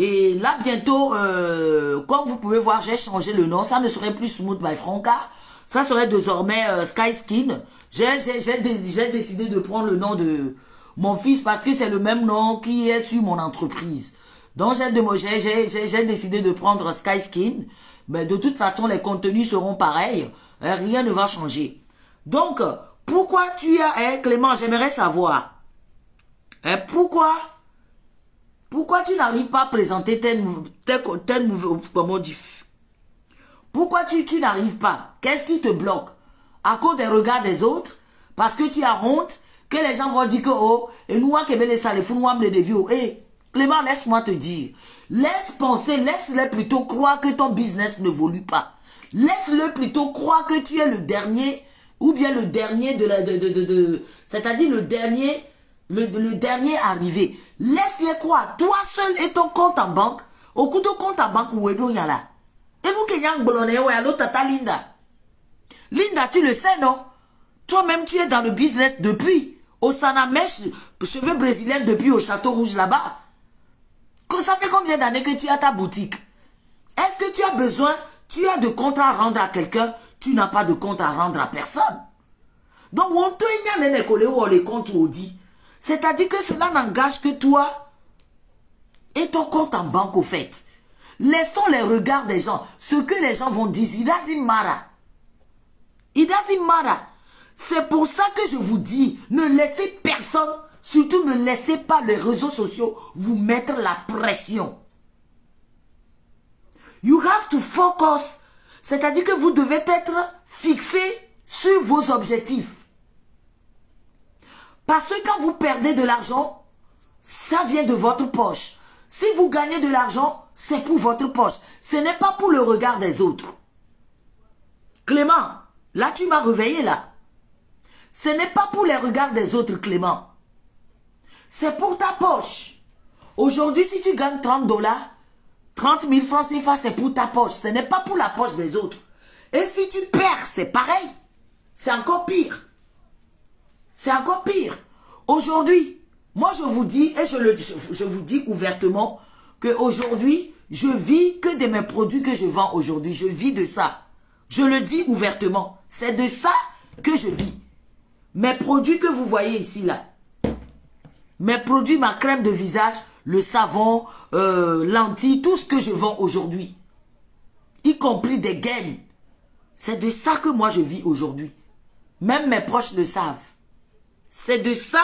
Et là, bientôt, comme vous pouvez voir, j'ai changé le nom. Ça ne serait plus Smooth by Franca. Ça serait désormais Sky Skin. J'ai décidé de prendre le nom de mon fils parce que c'est le même nom qui est sur mon entreprise. Donc, j'ai décidé de prendre Skyskin. Mais de toute façon, les contenus seront pareils. Rien ne va changer. Donc, pourquoi tu as... Clément, j'aimerais savoir. Pourquoi tu n'arrives pas à présenter tes nouveaux... Comment on dit? Pourquoi tu n'arrives pas? Qu'est-ce qui te bloque? À cause des regards des autres? Parce que tu as honte? Que les gens vont dire que, oh, et nous, Clément, laisse-moi te dire. Laisse penser, laisse-les plutôt croire que ton business ne évolue pas. Laisse-le plutôt croire que tu es le dernier, ou bien le dernier c'est-à-dire le dernier arrivé. Laisse-les croire. Toi seul et ton compte en banque, au coup de compte en banque, où est-ce qu'il y a là? Et nous, Kenyan Bolonais, où est tata Linda? Linda, tu le sais, non? Toi-même, tu es dans le business depuis. Au Sanamesh, cheveux brésiliens depuis au Château Rouge là-bas. Ça fait combien d'années que tu as ta boutique? Est-ce que tu as besoin, tu as de compte à rendre à quelqu'un, tu n'as pas de compte à rendre à personne? Donc, on te y a les comptes audits. C'est-à-dire que cela n'engage que toi et ton compte en banque au fait. Laissons les regards des gens. Ce que les gens vont dire, it doesn't matter. It doesn't matter. C'est pour ça que je vous dis, ne laissez personne, surtout ne laissez pas les réseaux sociaux vous mettre la pression. You have to focus. C'est-à-dire que vous devez être fixé sur vos objectifs. Parce que quand vous perdez de l'argent, ça vient de votre poche. Si vous gagnez de l'argent, c'est pour votre poche. Ce n'est pas pour le regard des autres. Clément, là tu m'as réveillé là. Ce n'est pas pour les regards des autres, Clément. C'est pour ta poche. Aujourd'hui, si tu gagnes 30 $, 30 000 francs CFA, c'est pour ta poche. Ce n'est pas pour la poche des autres. Et si tu perds, c'est pareil. C'est encore pire. C'est encore pire. Aujourd'hui, moi je vous dis, et je vous dis ouvertement, qu'aujourd'hui, je vis que de mes produits que je vends aujourd'hui. Je vis de ça. Je le dis ouvertement. C'est de ça que je vis. Mes produits que vous voyez ici, là. Mes produits, ma crème de visage, le savon, lentilles, tout ce que je vends aujourd'hui. Y compris des gaines. C'est de ça que moi je vis aujourd'hui. Même mes proches le savent. C'est de ça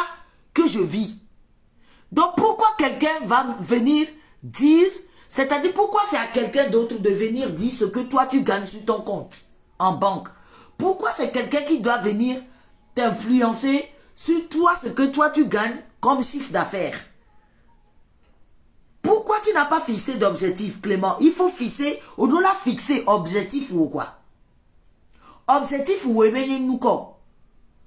que je vis. Donc pourquoi quelqu'un va venir dire, c'est-à-dire pourquoi c'est à quelqu'un d'autre de venir dire ce que toi tu gagnes sur ton compte en banque? Pourquoi c'est quelqu'un qui doit venir t'influencer sur toi ce que toi tu gagnes comme chiffre d'affaires? Pourquoi tu n'as pas fixé d'objectif, Clément? Il faut fixer, au-delà fixer objectif ou quoi? Objectif ou nous quoi?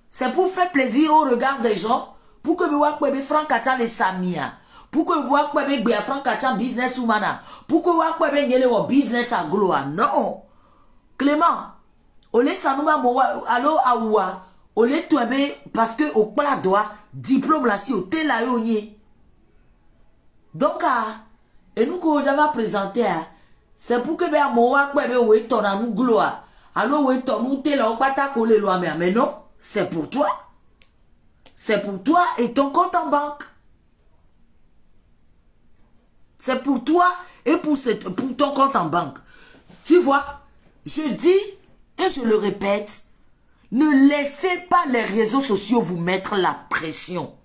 C'est pour faire plaisir au regard des gens, pour que vous voyez Franck Kachan les Samia, pour que vous voyez Franck Kachan business humana, pour que vous voyez le business à gloire. Non, Clément, au lieu sanouma allo awa, au lieu de parce que au plat doigt diplôme là si au tel là donc et nous que j'avais présenté c'est pour que ben moi ouais ton à nous gloire. Alors ouais ton nous tel là au pata coller loi mais non, c'est pour toi. C'est pour toi et ton compte en banque. C'est pour toi et pour ton compte en banque. Tu vois, je dis et je le répète, ne laissez pas les réseaux sociaux vous mettre la pression.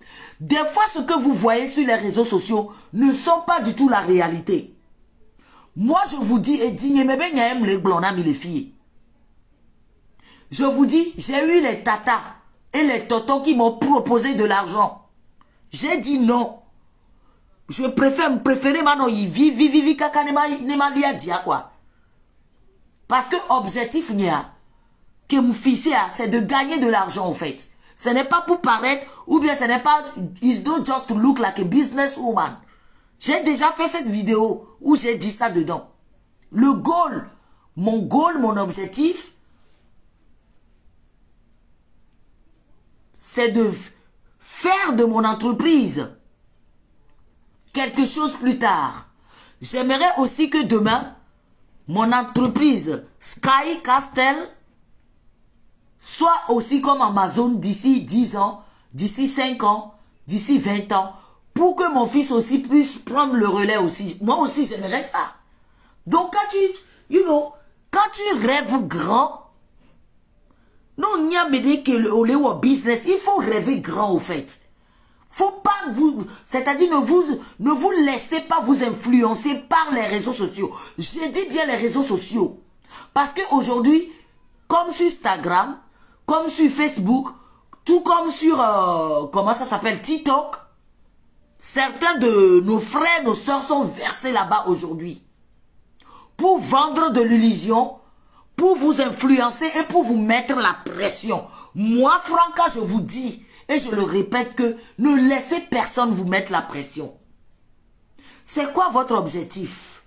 Des fois, ce que vous voyez sur les réseaux sociaux ne sont pas du tout la réalité. Moi, je vous dis, et dis, mais ben, aime les blondes, les filles. Je vous dis, j'ai eu les tatas et les totons qui m'ont proposé de l'argent. J'ai dit non. Je préfère maintenant vivi kaka nema lia dia quoi. Parce que objectif nia que mon fils a, c'est de gagner de l'argent en fait. Ce n'est pas pour paraître ou bien ce n'est pas it's not just to look like a business woman. J'ai déjà fait cette vidéo où j'ai dit ça dedans. Le goal, mon objectif, c'est de faire de mon entreprise quelque chose plus tard. J'aimerais aussi que demain, mon entreprise Sky Castle soit aussi comme Amazon d'ici 10 ans, d'ici 5 ans, d'ici 20 ans, pour que mon fils aussi puisse prendre le relais aussi. Moi aussi, j'aimerais ça. Donc, quand quand tu rêves grand, non, n'y a pas que le business, il faut rêver grand au fait. Faut pas vous, c'est-à-dire ne vous laissez pas vous influencer par les réseaux sociaux. Je dis bien les réseaux sociaux. Parce qu'aujourd'hui, comme sur Instagram, comme sur Facebook, tout comme sur, comment ça s'appelle, TikTok, certains de nos frères, nos soeurs sont versés là-bas aujourd'hui. Pour vendre de l'illusion, pour vous influencer et pour vous mettre la pression. Moi, Franca, je vous dis, et je le répète, que ne laissez personne vous mettre la pression. C'est quoi votre objectif?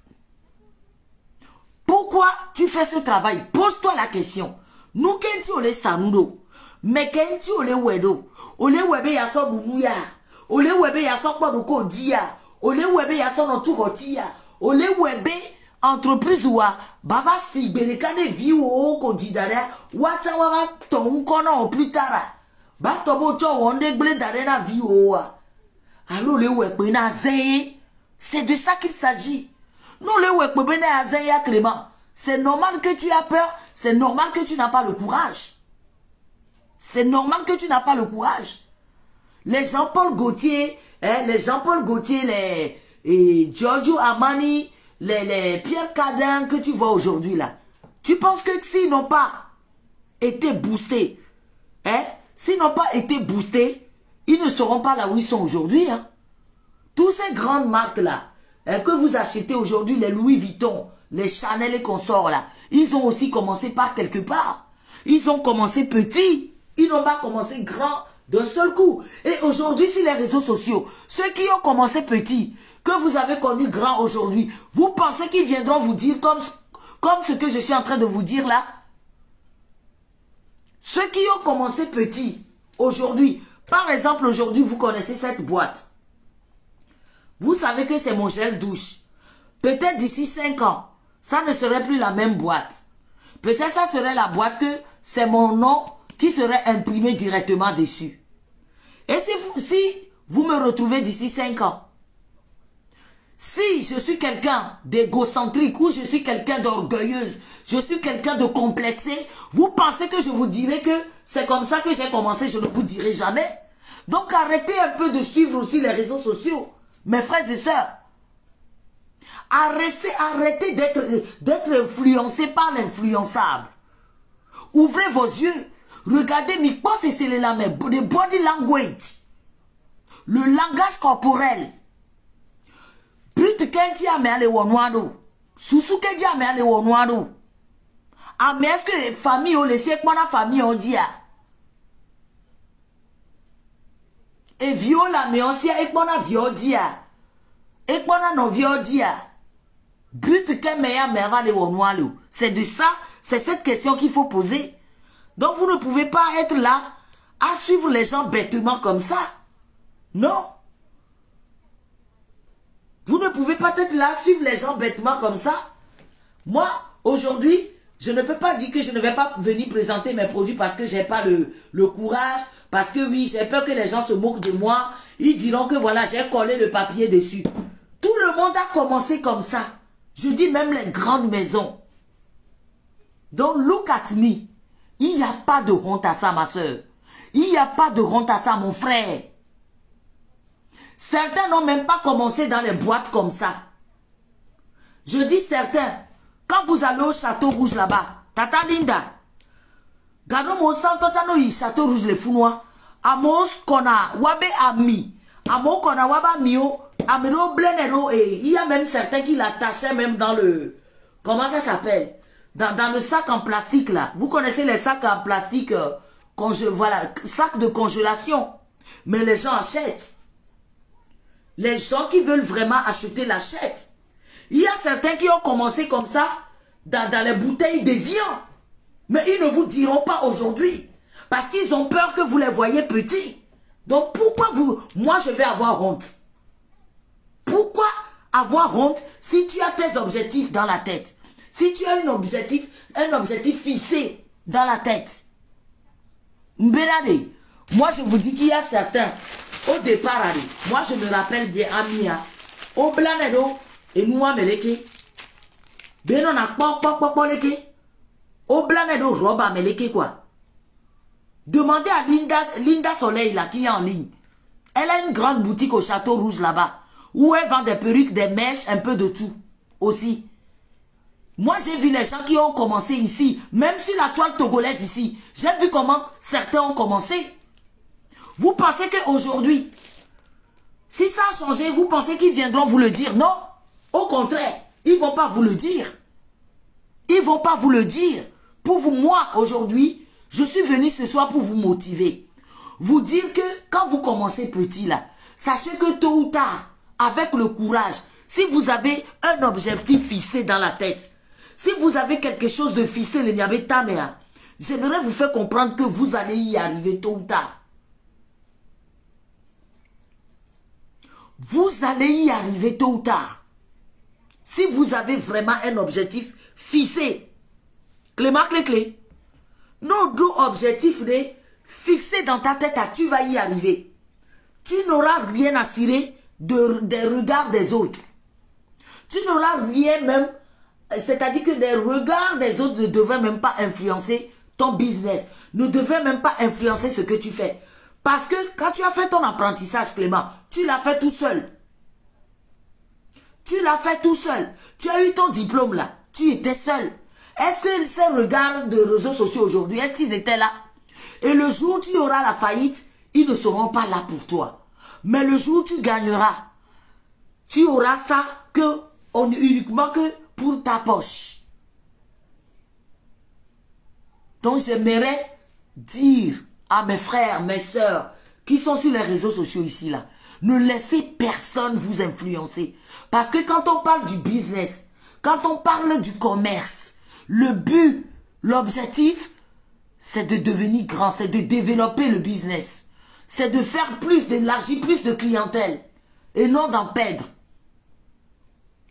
Pourquoi tu fais ce travail? Pose-toi la question. Nous, kenti ole sanudo, mais kenti ole wedo, ole webe yaso buya, ole webe yaso kwaduko dia, ole webe yaso notukotia, ole webe entreprise wa baba si berekane viwo ko didare, wacha wawa tonkono o plus tard. Ba tobo cho wonde gle dare na viwo. Alors le webe na zeye, c'est de ça qu'il s'agit. Non le webe na zeye Clément. C'est normal que tu as peur, c'est normal que tu n'as pas le courage. C'est normal que tu n'as pas le courage. Les Jean-Paul Gaultier, les Jean-Paul Gaultier, les Giorgio Armani, les Pierre Cardin que tu vois aujourd'hui là. Tu penses que s'ils n'ont pas été boostés, s'ils n'ont pas été boostés, ils ne seront pas là où ils sont aujourd'hui. Tous ces grandes marques là, que vous achetez aujourd'hui, les Louis Vuitton, les Chanel et consorts là, ils ont aussi commencé par quelque part. Ils ont commencé petits. Ils n'ont pas commencé grand d'un seul coup. Et aujourd'hui, sur les réseaux sociaux, ceux qui ont commencé petits, que vous avez connu grand aujourd'hui, vous pensez qu'ils viendront vous dire comme ce que je suis en train de vous dire là? Ceux qui ont commencé petits, aujourd'hui, par exemple, aujourd'hui, vous connaissez cette boîte. Vous savez que c'est mon gel douche. Peut-être d'ici 5 ans, ça ne serait plus la même boîte. Peut-être ça serait la boîte que c'est mon nom qui serait imprimé directement dessus. Et si vous me retrouvez d'ici 5 ans, si je suis quelqu'un d'égocentrique ou je suis quelqu'un d'orgueilleuse, je suis quelqu'un de complexé, vous pensez que je vous dirai que c'est comme ça que j'ai commencé, je ne vous dirai jamais. Donc arrêtez un peu de suivre aussi les réseaux sociaux, mes frères et sœurs. Arrêtez d'être influencé par l'influençable. Ouvrez vos yeux. Regardez, mais quoi c'est là, mais the body language. Le langage corporel. But kenti a me ale wonwado. Susu keji a me ale wonwado. Ah, mais est-ce que famille, on laissé quoi la famille, on dit à? Et viola, mais on s'y a ekpona viodia. Ekpona no viodia. But que meya me va le wonwado. C'est de ça, c'est cette question qu'il faut poser. Donc vous ne pouvez pas être là à suivre les gens bêtement comme ça. Non. Vous ne pouvez pas être là à suivre les gens bêtement comme ça. Moi, aujourd'hui, je ne peux pas dire que je ne vais pas venir présenter mes produits parce que j'ai pas le courage. Parce que oui, j'ai peur que les gens se moquent de moi. Ils diront que voilà, j'ai collé le papier dessus. Tout le monde a commencé comme ça. Je dis même les grandes maisons. Donc, look at me. Il n'y a pas de honte à ça, ma soeur. Il n'y a pas de honte à ça, mon frère. Certains n'ont même pas commencé dans les boîtes comme ça. Je dis certains. Quand vous allez au Château Rouge là-bas, Tata Linda, gardons mon sang, Château Rouge les Founois, Amos Kona, Wabe Ami, Amo Kona Waba Mio, Amiro Blenero, et il y a même certains qui l'attachaient même dans le, comment ça s'appelle? Dans le sac en plastique là. Vous connaissez les sacs en plastique, voilà, sac de congélation. Mais les gens achètent. Les gens qui veulent vraiment acheter l'achètent. Il y a certains qui ont commencé comme ça dans les bouteilles de viande. Mais ils ne vous diront pas aujourd'hui. Parce qu'ils ont peur que vous les voyez petits. Donc pourquoi moi je vais avoir honte? Pourquoi avoir honte si tu as tes objectifs dans la tête? Si tu as un objectif fixé dans la tête. Mbelade, moi je vous dis qu'il y a certains Au départ, allez, moi je me rappelle bien, Amia, au blanedo, et nous, Ameleke, ben on a pas leke, au blanedo, robe Ameleke, quoi. Demandez à Linda Soleil, là, qui est en ligne. Elle a une grande boutique au Château Rouge, là-bas, où elle vend des perruques, des mèches, un peu de tout, aussi. Moi, j'ai vu les gens qui ont commencé ici, même sur la toile togolaise ici. J'ai vu comment certains ont commencé. Vous pensez qu'aujourd'hui, si ça a changé, vous pensez qu'ils viendront vous le dire? Non. Au contraire, ils ne vont pas vous le dire. Ils ne vont pas vous le dire. Pour vous, moi, aujourd'hui, je suis venu ce soir pour vous motiver. Vous dire que quand vous commencez petit là, sachez que tôt ou tard, avec le courage, si vous avez un objectif fixé dans la tête, si vous avez quelque chose de fixé, j'aimerais vous faire comprendre que vous allez y arriver tôt ou tard. Vous allez y arriver tôt ou tard. Si vous avez vraiment un objectif fixé. Clément clé. Nos deux objectifs fixés dans ta tête, tu vas y arriver. Tu n'auras rien à cirer des regards des autres. Tu n'auras rien même, c'est-à-dire que les regards des autres ne devraient même pas influencer ton business. Ne devraient même pas influencer ce que tu fais. Parce que quand tu as fait ton apprentissage, Clément, tu l'as fait tout seul. Tu l'as fait tout seul. Tu as eu ton diplôme là. Tu étais seul. Est-ce que ces regards de réseaux sociaux aujourd'hui, est-ce qu'ils étaient là? Et le jour où tu auras la faillite, ils ne seront pas là pour toi. Mais le jour où tu gagneras, tu auras ça uniquement que pour ta poche. Donc j'aimerais dire à mes frères, mes sœurs, qui sont sur les réseaux sociaux ici, là, ne laissez personne vous influencer. Parce que quand on parle du business, quand on parle du commerce, le but, l'objectif, c'est de devenir grand, c'est de développer le business. C'est de faire plus, d'élargir plus de clientèle. Et non d'en perdre.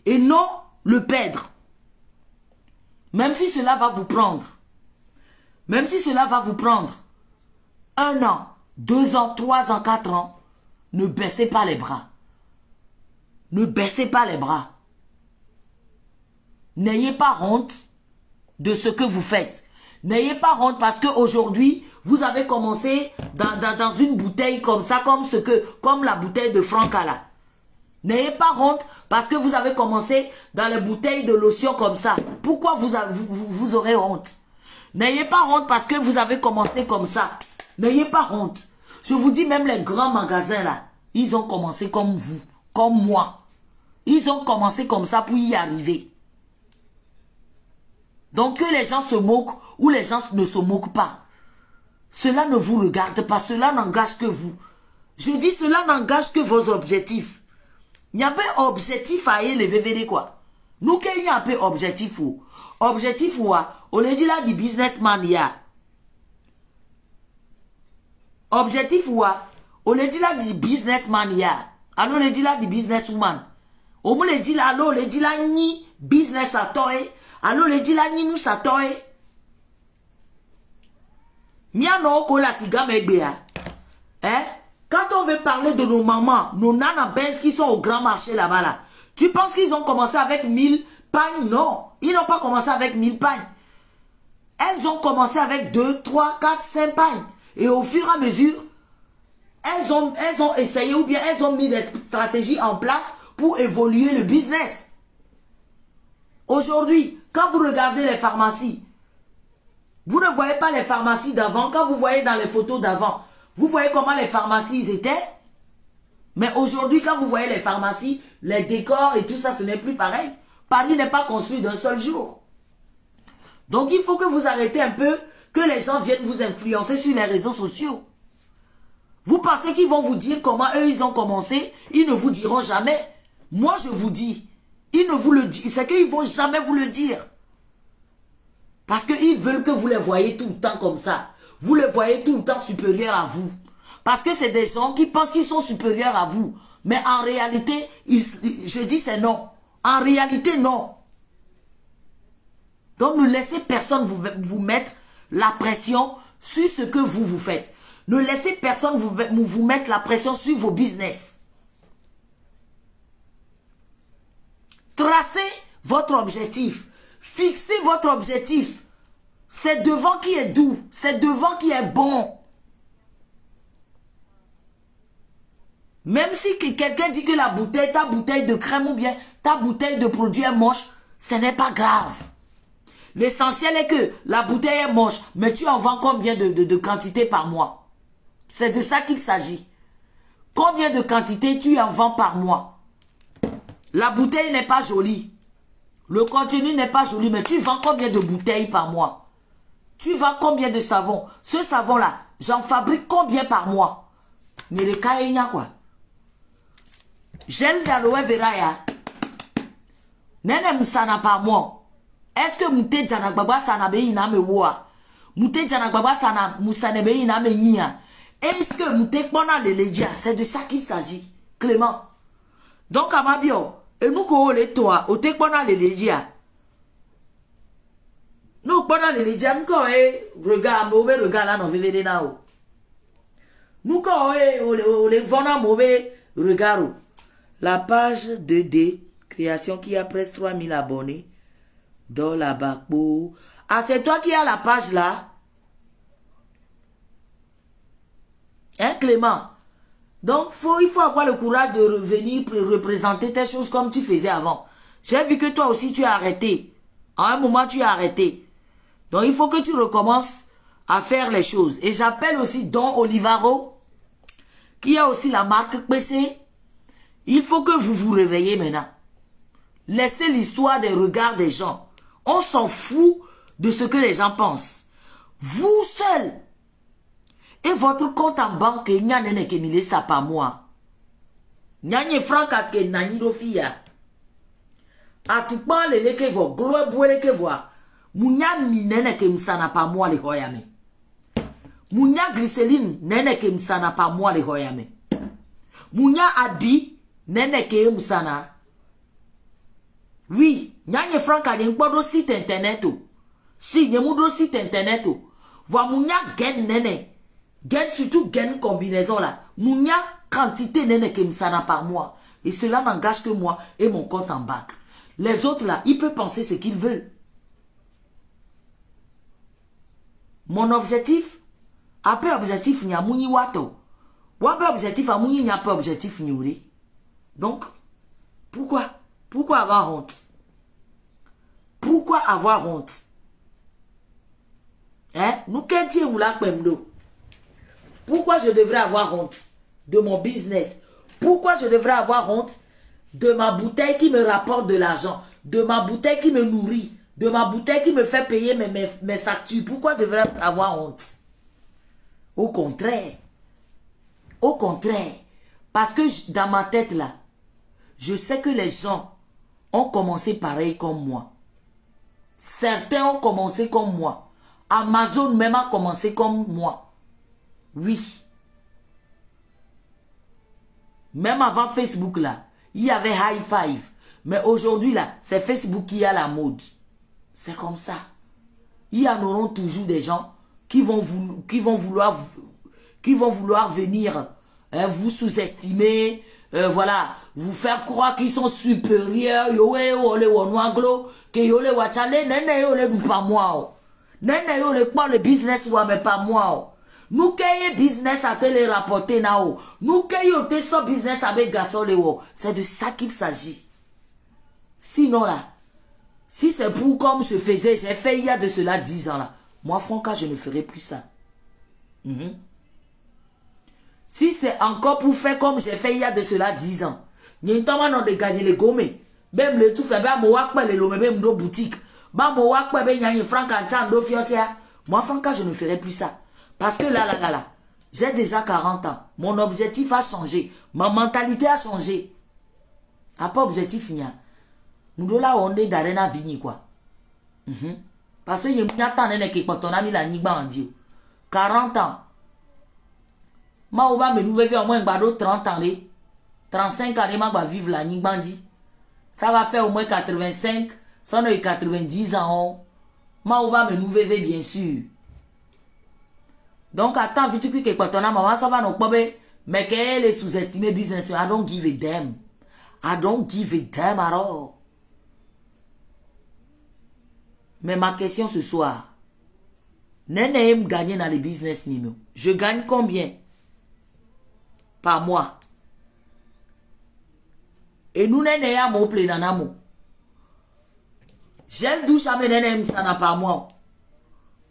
Et non le perdre. Même si cela va vous prendre. Même si cela va vous prendre 1 an, 2 ans, 3 ans, 4 ans, ne baissez pas les bras. Ne baissez pas les bras. N'ayez pas honte de ce que vous faites. N'ayez pas honte parce qu'aujourd'hui, vous avez commencé dans une bouteille comme ça, comme la bouteille de Franca là. N'ayez pas honte parce que vous avez commencé dans les bouteilles de lotion comme ça. Pourquoi vous aurez honte? N'ayez pas honte parce que vous avez commencé comme ça. N'ayez pas honte. Je vous dis, même les grands magasins là, ils ont commencé comme vous, comme moi. Ils ont commencé comme ça pour y arriver. Donc que les gens se moquent ou les gens ne se moquent pas, cela ne vous regarde pas, cela n'engage que vous. Je dis cela n'engage que vos objectifs. Il y a pas objectif à élever quoi. Nous qu'il y a un peu objectif ou objectif ou on le dit là du businessman ya. Objectif ou on le dit là du businessman ya. Alors on le dit là du businesswoman. On me le dit là alors on le dit là ni business à toi. Alors le dit là ni nous ça toi. Miano ko la siga megbea. Quand on veut parler de nos mamans, nos nanas benz qui sont au grand marché là-bas là, tu penses qu'ils ont commencé avec 1000 pagnes? Non, ils n'ont pas commencé avec 1000 pagnes. Elles ont commencé avec 2, 3, 4, 5 pagnes. Et au fur et à mesure, elles ont essayé ou bien elles ont mis des stratégies en place pour évoluer le business. Aujourd'hui, quand vous regardez les pharmacies, vous ne voyez pas les pharmacies d'avant. Quand vous voyez dans les photos d'avant, vous voyez comment les pharmacies étaient. Mais aujourd'hui, quand vous voyez les pharmacies, les décors et tout ça, ce n'est plus pareil. Paris n'est pas construit d'un seul jour. Donc, il faut que vous arrêtez un peu que les gens viennent vous influencer sur les réseaux sociaux. Vous pensez qu'ils vont vous dire comment eux, ils ont commencé. Ils ne vous diront jamais. Moi, je vous dis, ils ne vous le disent. C'est qu'ils ne vont jamais vous le dire. Parce qu'ils veulent que vous les voyez tout le temps comme ça. Vous les voyez tout le temps supérieurs à vous. Parce que c'est des gens qui pensent qu'ils sont supérieurs à vous. Mais en réalité, je dis c'est non. En réalité, non. Donc ne laissez personne vous mettre la pression sur ce que vous faites. Ne laissez personne vous mettre la pression sur vos business. Tracez votre objectif. Fixez votre objectif. C'est devant qui est doux. C'est devant qui est bon. Même si quelqu'un dit que la bouteille, ta bouteille de crème ou bien ta bouteille de produit est moche, ce n'est pas grave. L'essentiel est que la bouteille est moche, mais tu en vends combien de quantité par mois? C'est de ça qu'il s'agit. Combien de quantité tu en vends par mois? La bouteille n'est pas jolie. Le contenu n'est pas joli, mais tu vends combien de bouteilles par mois? Tu vends combien de savon? Ce savon-là, j'en fabrique combien par mois? Nirekaïna quoi? Gel d'aloe vera ya. Nene msana par mois. Est-ce que mouté djanagbaba sana be ina me woa? Mouté djanagbaba sana musane be ina me nia. Est-ce que mouté kpona leledia? C'est de ça qu'il s'agit. Clément. Donc amabio, et nous ko le toi, o te kpona leledia. Nous kpona leledia nko regarde mauvais regard là non vivere na o. Nous ko o le vona mauvais regard. La page 2D création qui a presque 3000 abonnés. Dans la bakbo. Ah, c'est toi qui as la page là? Hein, Clément? Donc, il faut avoir le courage de revenir représenter tes choses comme tu faisais avant. J'ai vu que toi aussi, tu as arrêté. À un moment, tu as arrêté. Donc, il faut que tu recommences à faire les choses. Et j'appelle aussi Don Olivaro, qui a aussi la marque PC. Il faut que vous vous réveillez maintenant. Laissez l'histoire des regards des gens. On s'en fout de ce que les gens pensent. Vous seul. Et votre compte en banque, il n'y a pas ça par mois. Il n'y a pas franc à que nani do fia. A tu parles les que vous, gloire boire que vous. Mounya ni nene ke msana par mois les hoyame. Mounya glycéline nene ke msana par mois les hoyame. Mounya adi nene ke msana. Oui, nyanye franka ni nkpodo site internet o. Si nyemudo site internet o. Voa mounya gen nene. Gen surtout gen combinaison là. Mounya quantité nene ke msana par mois. Et cela n'engage que moi et mon compte en banque. Les autres là, ils peuvent penser ce qu'ils veulent. Mon objectif, après objectif n'y a mouni wato. Ou après objectif a mouni n'y a pas objectif n'y. Donc, pourquoi avoir honte? Pourquoi avoir honte? Hein? Nous qu'est-ce ou la pemdo? Pourquoi je devrais avoir honte de mon business? Pourquoi je devrais avoir honte de ma bouteille qui me rapporte de l'argent, de ma bouteille qui me nourrit, de ma bouteille qui me fait payer mes factures? Pourquoi devrais-je avoir honte? Au contraire. Au contraire. Parce que dans ma tête là, je sais que les gens ont commencé pareil comme moi. Certains ont commencé comme moi. Amazon même a commencé comme moi. Oui. Même avant Facebook là, il y avait High Five. Mais aujourd'hui là, c'est Facebook qui a la mode. C'est comme ça. Il y en aura toujours des gens qui vont vouloir venir vous sous-estimer, voilà, vous faire croire qu'ils sont supérieurs, que yole wachale, nene yole du pas moi. Nene yole pas le business ou mais pas moi. Nous qu'ayez business à te les rapporter nao. Nous qu'ayez te son business avec garçon le wo. C'est de ça qu'il s'agit. Sinon là, si c'est pour comme je faisais, j'ai fait il y a de cela 10 ans là. Moi, franchement, je ne ferai plus ça. Si c'est encore pour faire comme j'ai fait il y a de cela 10 ans, n'y a pas de gagner les gommés. Même le tout fait, bah, moi, les lomé, même nos boutiques. Bah, moi, ben, y a une franc à tchan, moi, franchement, je ne ferai plus ça. Parce que là, j'ai déjà 40 ans. Mon objectif a changé. Ma mentalité a changé. A pas objectif, n'y a. Nous, là, on est dans la vie, quoi. Parce que y a tant de quand on a mis la nigba en Dieu. 40 ans. Ma ouba me nous vivre au moins 30 ans. 35 ans, ma va vivre la nigba dit. Ça va faire au moins 85, 90 ans. Ma ouba me nous vivre bien sûr. Donc, attends, vite, que quand on a maman, ça va non pas, mais qu'elle est sous-estimée business. I don't give a damn. I don't give a damn at all. Mais ma question ce soir, Nene aime gagner dans les business nimo. Je gagne combien par mois? Et nous Nene ya mo plein nanamo. J'ai douche à Nene aime ça n'a pas moi.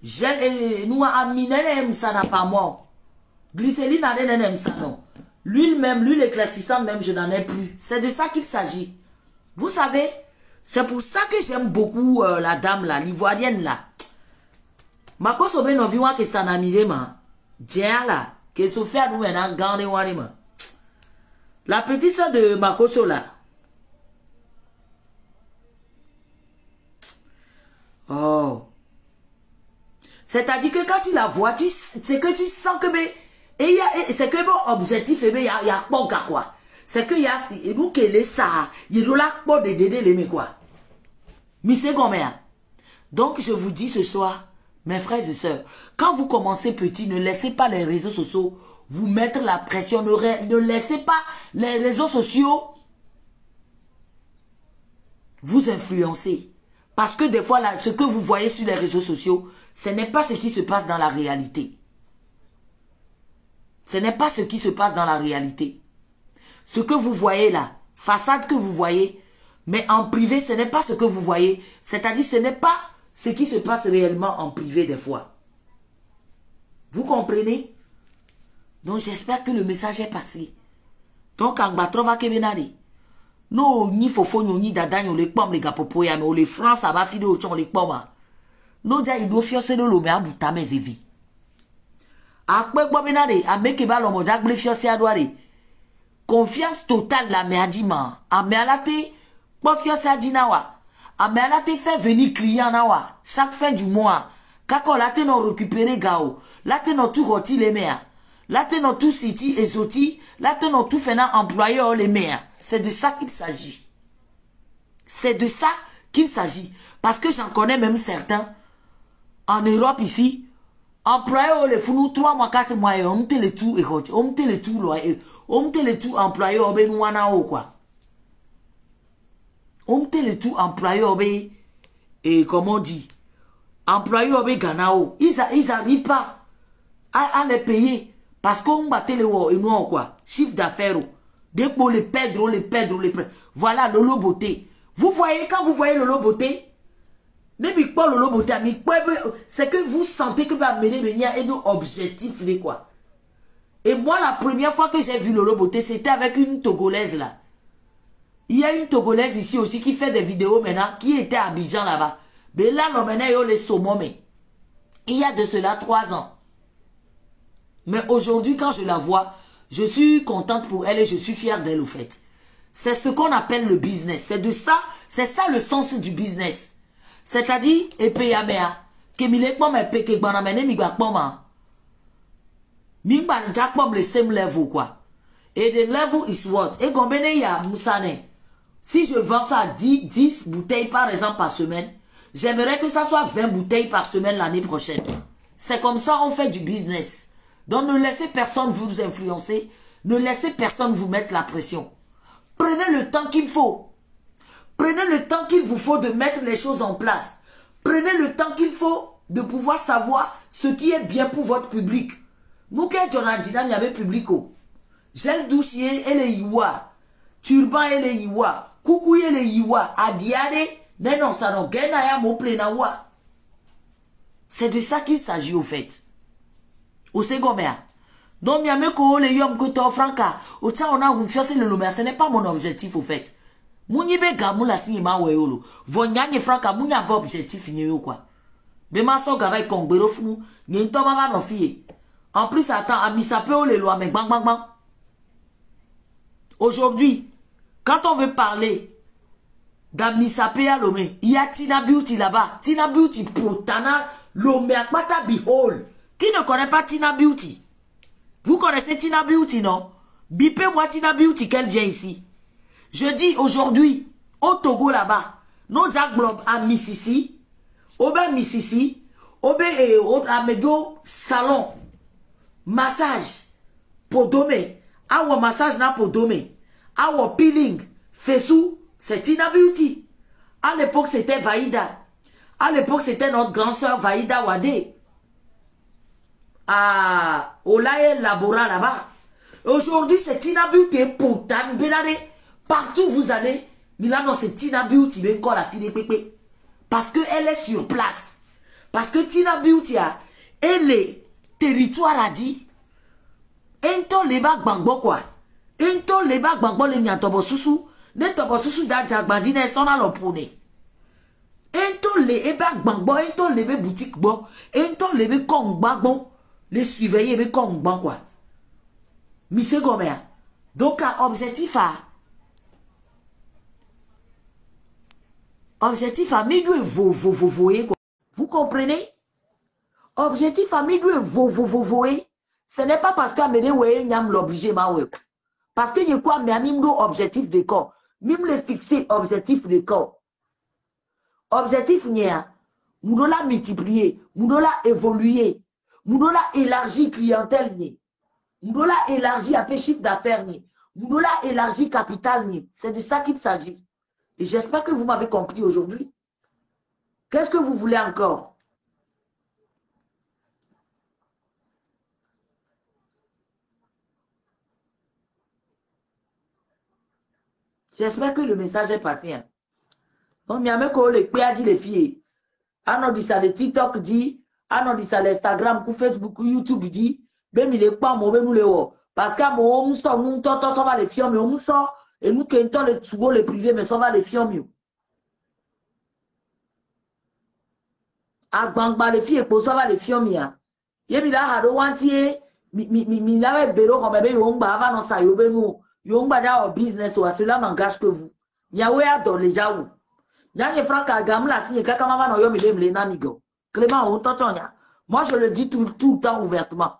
J'ai nous ami Nene aime ça n'a pas moi. Glycéline a Nene aime ça non. L'huile même, l'huile éclaircissante même, je n'en ai plus. C'est de ça qu'il s'agit. Vous savez, c'est pour ça que j'aime beaucoup la dame là, l'ivoirienne là. Ma cause au non viwa que ça n'a mis ma. Dieu là, que Sophia nous maintenant gardé warima. La petite soeur de Makoso là. Oh. C'est-à-dire que quand tu la vois, c'est que tu sens que c'est que mon objectif il y a pas quoi. C'est que il y a et nous qu'elle est ça, il y a là pas de dédé les quoi. Mais c'est comme ça. Donc je vous dis ce soir, mes frères et sœurs, quand vous commencez petit, ne laissez pas les réseaux sociaux vous mettre la pression, ne laissez pas les réseaux sociaux vous influencer. Parce que des fois, là, ce que vous voyez sur les réseaux sociaux, ce n'est pas ce qui se passe dans la réalité. Ce n'est pas ce qui se passe dans la réalité. Ce que vous voyez là, façade que vous voyez, mais en privé, ce n'est pas ce que vous voyez. C'est-à-dire, ce n'est pas ce qui se passe réellement en privé des fois. Vous comprenez? Donc, j'espère que le message est passé. Donc, en batrova kebenari. No, ni fofo, ni dada, ni les pommes, les gapopo, ya, mais les France, ça va filer au chon, les pommes. No, dia, il doit faire ce le mais à bout ta mes évi. Après, quoi, benari, à meke ba l'homme, jak ble fier, à doire. Confiance totale, la merdima. A me alate, quoi fier, à dinawa. A me alate fait venir client, nawa. Chaque fin du mois. Kako, la te non récupérer gao. La te non tout roti les mères. La te non tout city et zoti. La te non tout faisant employé les mères. C'est de ça qu'il s'agit. C'est de ça qu'il s'agit. Parce que j'en connais même certains. En Europe ici. Employé les fous 3 mois, 4 mois. On me le tout et on me le tout on me le tout employé au benouana ou quoi. On me le tout employé au bé. Et comment on dit. Employé au bé Ganao. Ils n'arrivent pas à les payer. Parce qu'on battait les ou non quoi. Chiffre d'affaires. Dès que les perdre, les perdre. Voilà Lolo Beauté. Vous voyez, quand vous voyez Lolo Beauté, n'est pas Lolo Beauté, c'est que vous sentez que vous amenez un objectif, quoi. Et moi, la première fois que j'ai vu Lolo Beauté, c'était avec une Togolaise là. Il y a une Togolaise ici aussi qui fait des vidéos maintenant, qui était à Abidjan là-bas. Mais là, maintenant, il y a les saumons, mais il y a de cela 3 ans. Mais aujourd'hui, quand je la vois, je suis contente pour elle et je suis fière d'elle au fait. C'est ce qu'on appelle le business. C'est de ça, c'est ça le sens du business. C'est-à-dire, epeyamea, que milekmo me peke banamene mi bakpoma. Mi ban jakpom le same level quoi. Et the level is what? Et gombene ya musane. Si je vends ça à 10 bouteilles par exemple par semaine, j'aimerais que ça soit 20 bouteilles par semaine l'année prochaine. C'est comme ça on fait du business. Donc ne laissez personne vous influencer. Ne laissez personne vous mettre la pression. Prenez le temps qu'il faut. Prenez le temps qu'il vous faut de mettre les choses en place. Prenez le temps qu'il faut de pouvoir savoir ce qui est bien pour votre public. Nous, quand on a dit, il y avait public. Gel douchier et les Iwa. Turban et les Iwa. Coucou et les Iwa. Adiade. Non, ça non. Genaya mo plenawa. C'est de ça qu'il s'agit au fait. Au secomère. Donc, il y ko le yom koto franca. Au temps, on a confiance le lomé. Ce n'est pas mon objectif au fait. Mounibe gamou la signe ma weolo. Vonyanye franca, mounya pas objectif yo quoi. Mais ma so garay kongbero fou. N'y to mama no fille. En plus, attends, ami ça peut les lois, mais bang bang bang. Aujourd'hui, quand on veut parler d'Amnisapé à Lomé, il y a Tina Beauty là-bas. Tina Beauty pour Tana Lomé à Mata Bihol. Qui ne connaît pas Tina Beauty? Vous connaissez Tina Beauty, non? Bipez-moi Tina Beauty qu'elle vient ici. Je dis aujourd'hui, au Togo là-bas, nos Jack Blob à Mississi, au ben Mississi, au ben et au Amedo Salon. massage pour dommer. Awa massage na pour dommer. Awa peeling. Fessou, c'est Tina Beauty. À l'époque, c'était Vaïda. À l'époque, c'était notre grand-sœur Vaïda Wade. À Olaye Labora là-bas. Aujourd'hui, c'est Tina Beauty pour Tan Benade. Partout où vous allez, Milano, c'est Tina Beauty, mais encore la fille de Pépé. Parce qu'elle est sur place. Parce que Tina Beauty, elle est territoire a dit. Ento leba gbangbo quoi. Ento leba gbangbo le nyantobo susu. Ne tobo susu jaja gbandi ne sona lopone. Ento le eba gbangbo, ento lebe boutique bo. Ento lebe kong gbangbo. Les surveiller be kong gbang quoi. Mise Gomer. Donc, objectif à. Objectif à midwe voyer quoi. Vous comprenez? Objectif à midwe voyer. Ce n'est pas parce qu'Amédé Weye n'y a l'obligé ma ouais. Parce que y a quoi mais amim objectif de corps. Même le fixer objectif de corps. Objectif n'y a. Moudola multiplier, moudola évoluer, moudola élargir clientèle ni. Moudola élargir à chiffre d'affaires ni. Moudola élargir capital ni. C'est de ça qu'il s'agit. Et j'espère que vous m'avez compris aujourd'hui. Qu'est-ce que vous voulez encore? J'espère que le message est passé. Hein. Donc, il y a même que les a dit les filles. Ah non, dit ça, le TikTok dit. Ah non, dit ça, l'Instagram, Facebook, YouTube dit. Ben, il est pas mauvais, nous les haut. Parce que moi, on sort, nous, ça va les filles, mais on sort. Et nous, qui entendons les sous les privés, mais ça va les filles mieux. Ah, bang, les filles, pour ça va les filles mieux. Yé, il a hado wantier. Mi lave bélo comme bébé, yon ba avant non ça, yon ben nous. Yon ba déjà au business, ou à cela m'engage que vous. Yahweh a donné les jaou. Y'a franc à gamme la signe, kaka maman no yom il est namigo. Clément, on t'entend ya. Moi, je le dis tout le temps ouvertement.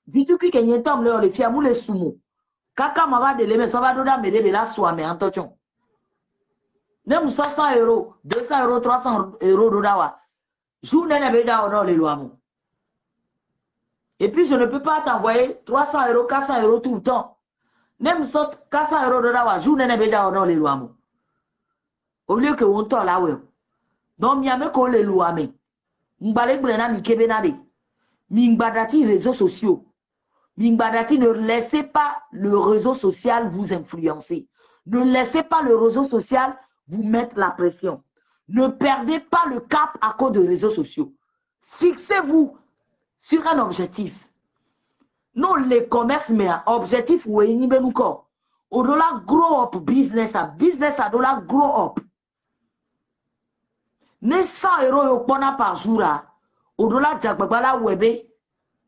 Dis-tu qu'il y a un temps, les filles, les soumous. Kaka maman de l'aimer, ça va donner à m'aider de la soie, mais en t'entend. Nem 100 €, 200 €, 300 € d'odawa. Jour n'est déjà au nord les lois. Et puis, je ne peux pas t'envoyer 300 €, 400 € tout le temps. Même 400 € d'odawa, jour n'est déjà au nord les lois. Au lieu que on t'en là, ouais. Donc, il y a même qu'on les lois, mais. M'balek blena mi kebenade. M'badati réseaux sociaux. M'badati, ne laissez pas le réseau social vous influencer. Ne laissez pas le réseau social vous mettre la pression. Ne perdez pas le cap à cause des réseaux sociaux. Fixez-vous sur un objectif. Non, les commerces, mais un objectif, oui, ni ben encore. Au-delà, grow up business, business à dollar, grow up. Ne 100 € par jour, au-delà, diagbala webe,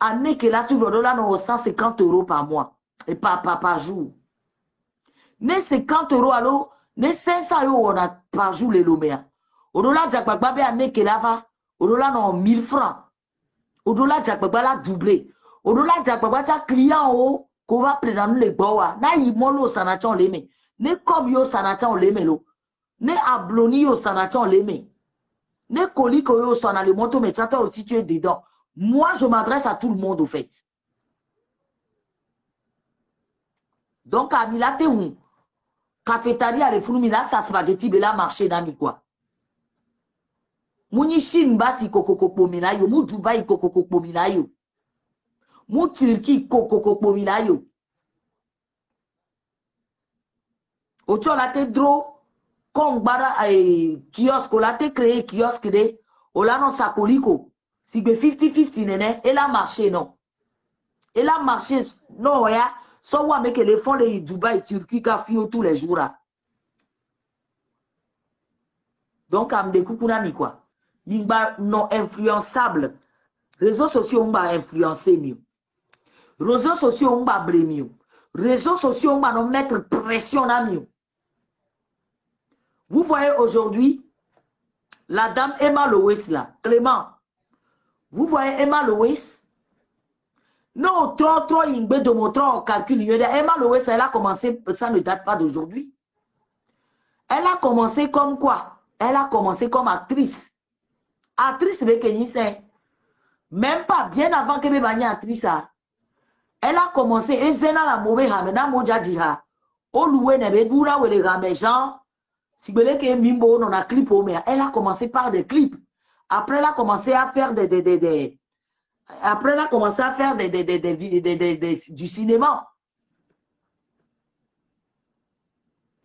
année que là, sur au-delà, 150 € par mois, et par jour. Ne 50 € alors, ne 500 € par jour, les loméas. Au-delà, diagbala, année que là, va, au-delà, 1000 francs. Au-delà, diagbala doublé. Au-delà, diagbala, client, oh, qu'on va prendre les bois. Na yimolo sanachon leme. Ne comme yo sanachon leme lo. Ne abloni yo sanachon leme. Ne colis que yo sana le moto mais tu aussi tu es dedans. Moi, je m'adresse à tout le monde au fait. Donc, à Milate ou cafétéria les fourmis ça spaghetti bela marché d'ami quoi. Mouni Chine basi kokoko pominayo, mou Dubaï kokoko pominayo. Mou Turquie kokoko pominayo. Ocho la te dro kong bara kiosque la te créé kiosque de olano sakoliko. Si be 50-50 nene, elle a marché non. Elle a marché non ya, so wa meke les fonds de Dubaï Turquie ka fio tous les jours là. Donc am de kukuna mi quoi. Mimba non influençable. Réseaux sociaux on va influencer mieux. Réseaux sociaux on va blé mieux. Réseaux sociaux on va nous mettre pression à mieux. Vous voyez aujourd'hui la dame Emma Lois là, Clément. Vous voyez Emma Lois? Non, trop, il de montrer en calcul. Emma Lois, elle a commencé, ça ne date pas d'aujourd'hui. Elle a commencé comme quoi? Elle a commencé comme actrice. Actrice de Kenny, même pas bien avant que me bagne actrice. Elle a commencé, et zena la mauvaise hamena moja dira. O loué nebe dura ou les ramejan. Si vous voulez que Mimbo on a clip au mais elle a commencé par des clips. Après elle a commencé à faire après elle a commencé à faire du cinéma.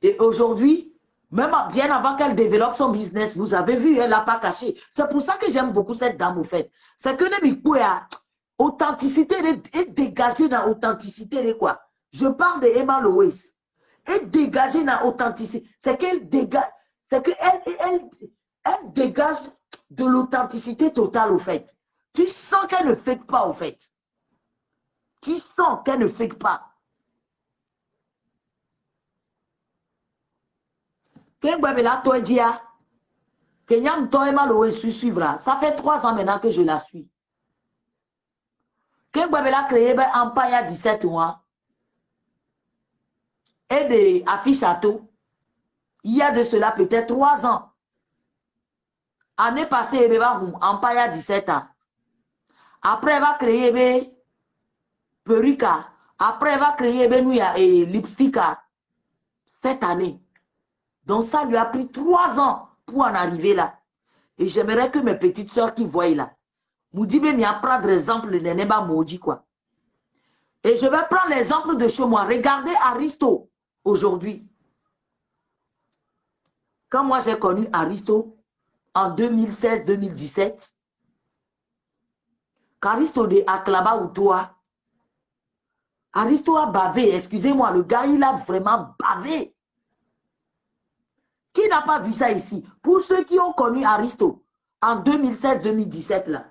Et aujourd'hui, même bien avant qu'elle développe son business, vous avez vu, elle n'a pas caché. C'est pour ça que j'aime beaucoup cette dame, au fait. C'est que authenticité est dégagée dans l'authenticité, quoi. Je parle de Emma Lois. Est dégagée dans l'authenticité. C'est qu'elle dégage, c'est qu'elle elle dégage de l'authenticité totale, au fait. Tu sens qu'elle ne fake pas, au fait. Tu sens qu'elle ne fake pas. Ça fait 3 ans maintenant que je la suis. Quand elle a créé un pas il y a 17 mois, et de Affichato, il y a de cela peut-être 3 ans. Année passée, elle va en pas il y a 17 ans. Après, elle va créer Perika. Après, elle va créer Lipstica cette année. Donc, ça lui a pris 3 ans pour en arriver là. Et j'aimerais que mes petites soeurs qui voient là, Moudibe m'y prendre l'exemple de Neneba Maudit, quoi. Et je vais prendre l'exemple de chez moi. Regardez Aristo aujourd'hui. Quand moi j'ai connu Aristo en 2016-2017, qu'Aristo de Aklaba ou toi, Aristo a bavé, excusez-moi, le gars il a vraiment bavé. Qui n'a pas vu ça ici? Pour ceux qui ont connu Aristo en 2016-2017 là,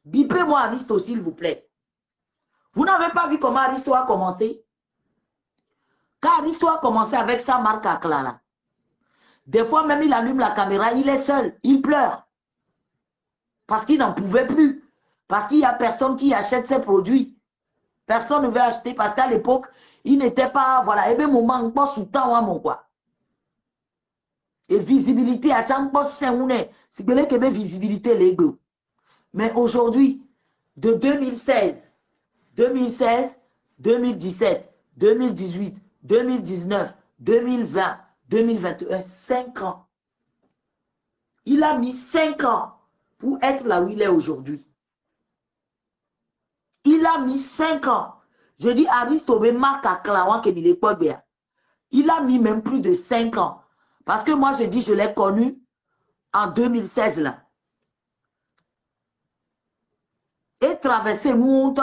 bipez-moi Aristo s'il vous plaît. Vous n'avez pas vu comment Aristo a commencé? Quand Aristo a commencé avec sa marque à Clara, des fois même il allume la caméra, il est seul, il pleure. Parce qu'il n'en pouvait plus. Parce qu'il n'y a personne qui achète ses produits. Personne ne veut acheter parce qu'à l'époque, il n'était pas, voilà, et bien moment, pas sous temps, mon quoi. Et visibilité, à tant que c'est si vous voulez que visibilité, les gars. Mais aujourd'hui, de 2016, 2017, 2018, 2019, 2020, 2021, 5 ans. Il a mis 5 ans pour être là où il est aujourd'hui. Il a mis 5 ans. Je dis Aristo, marque à Klawan que l'époque. Il a mis même plus de 5 ans. Parce que moi, je dis, je l'ai connu en 2016 là. Et traversé nous,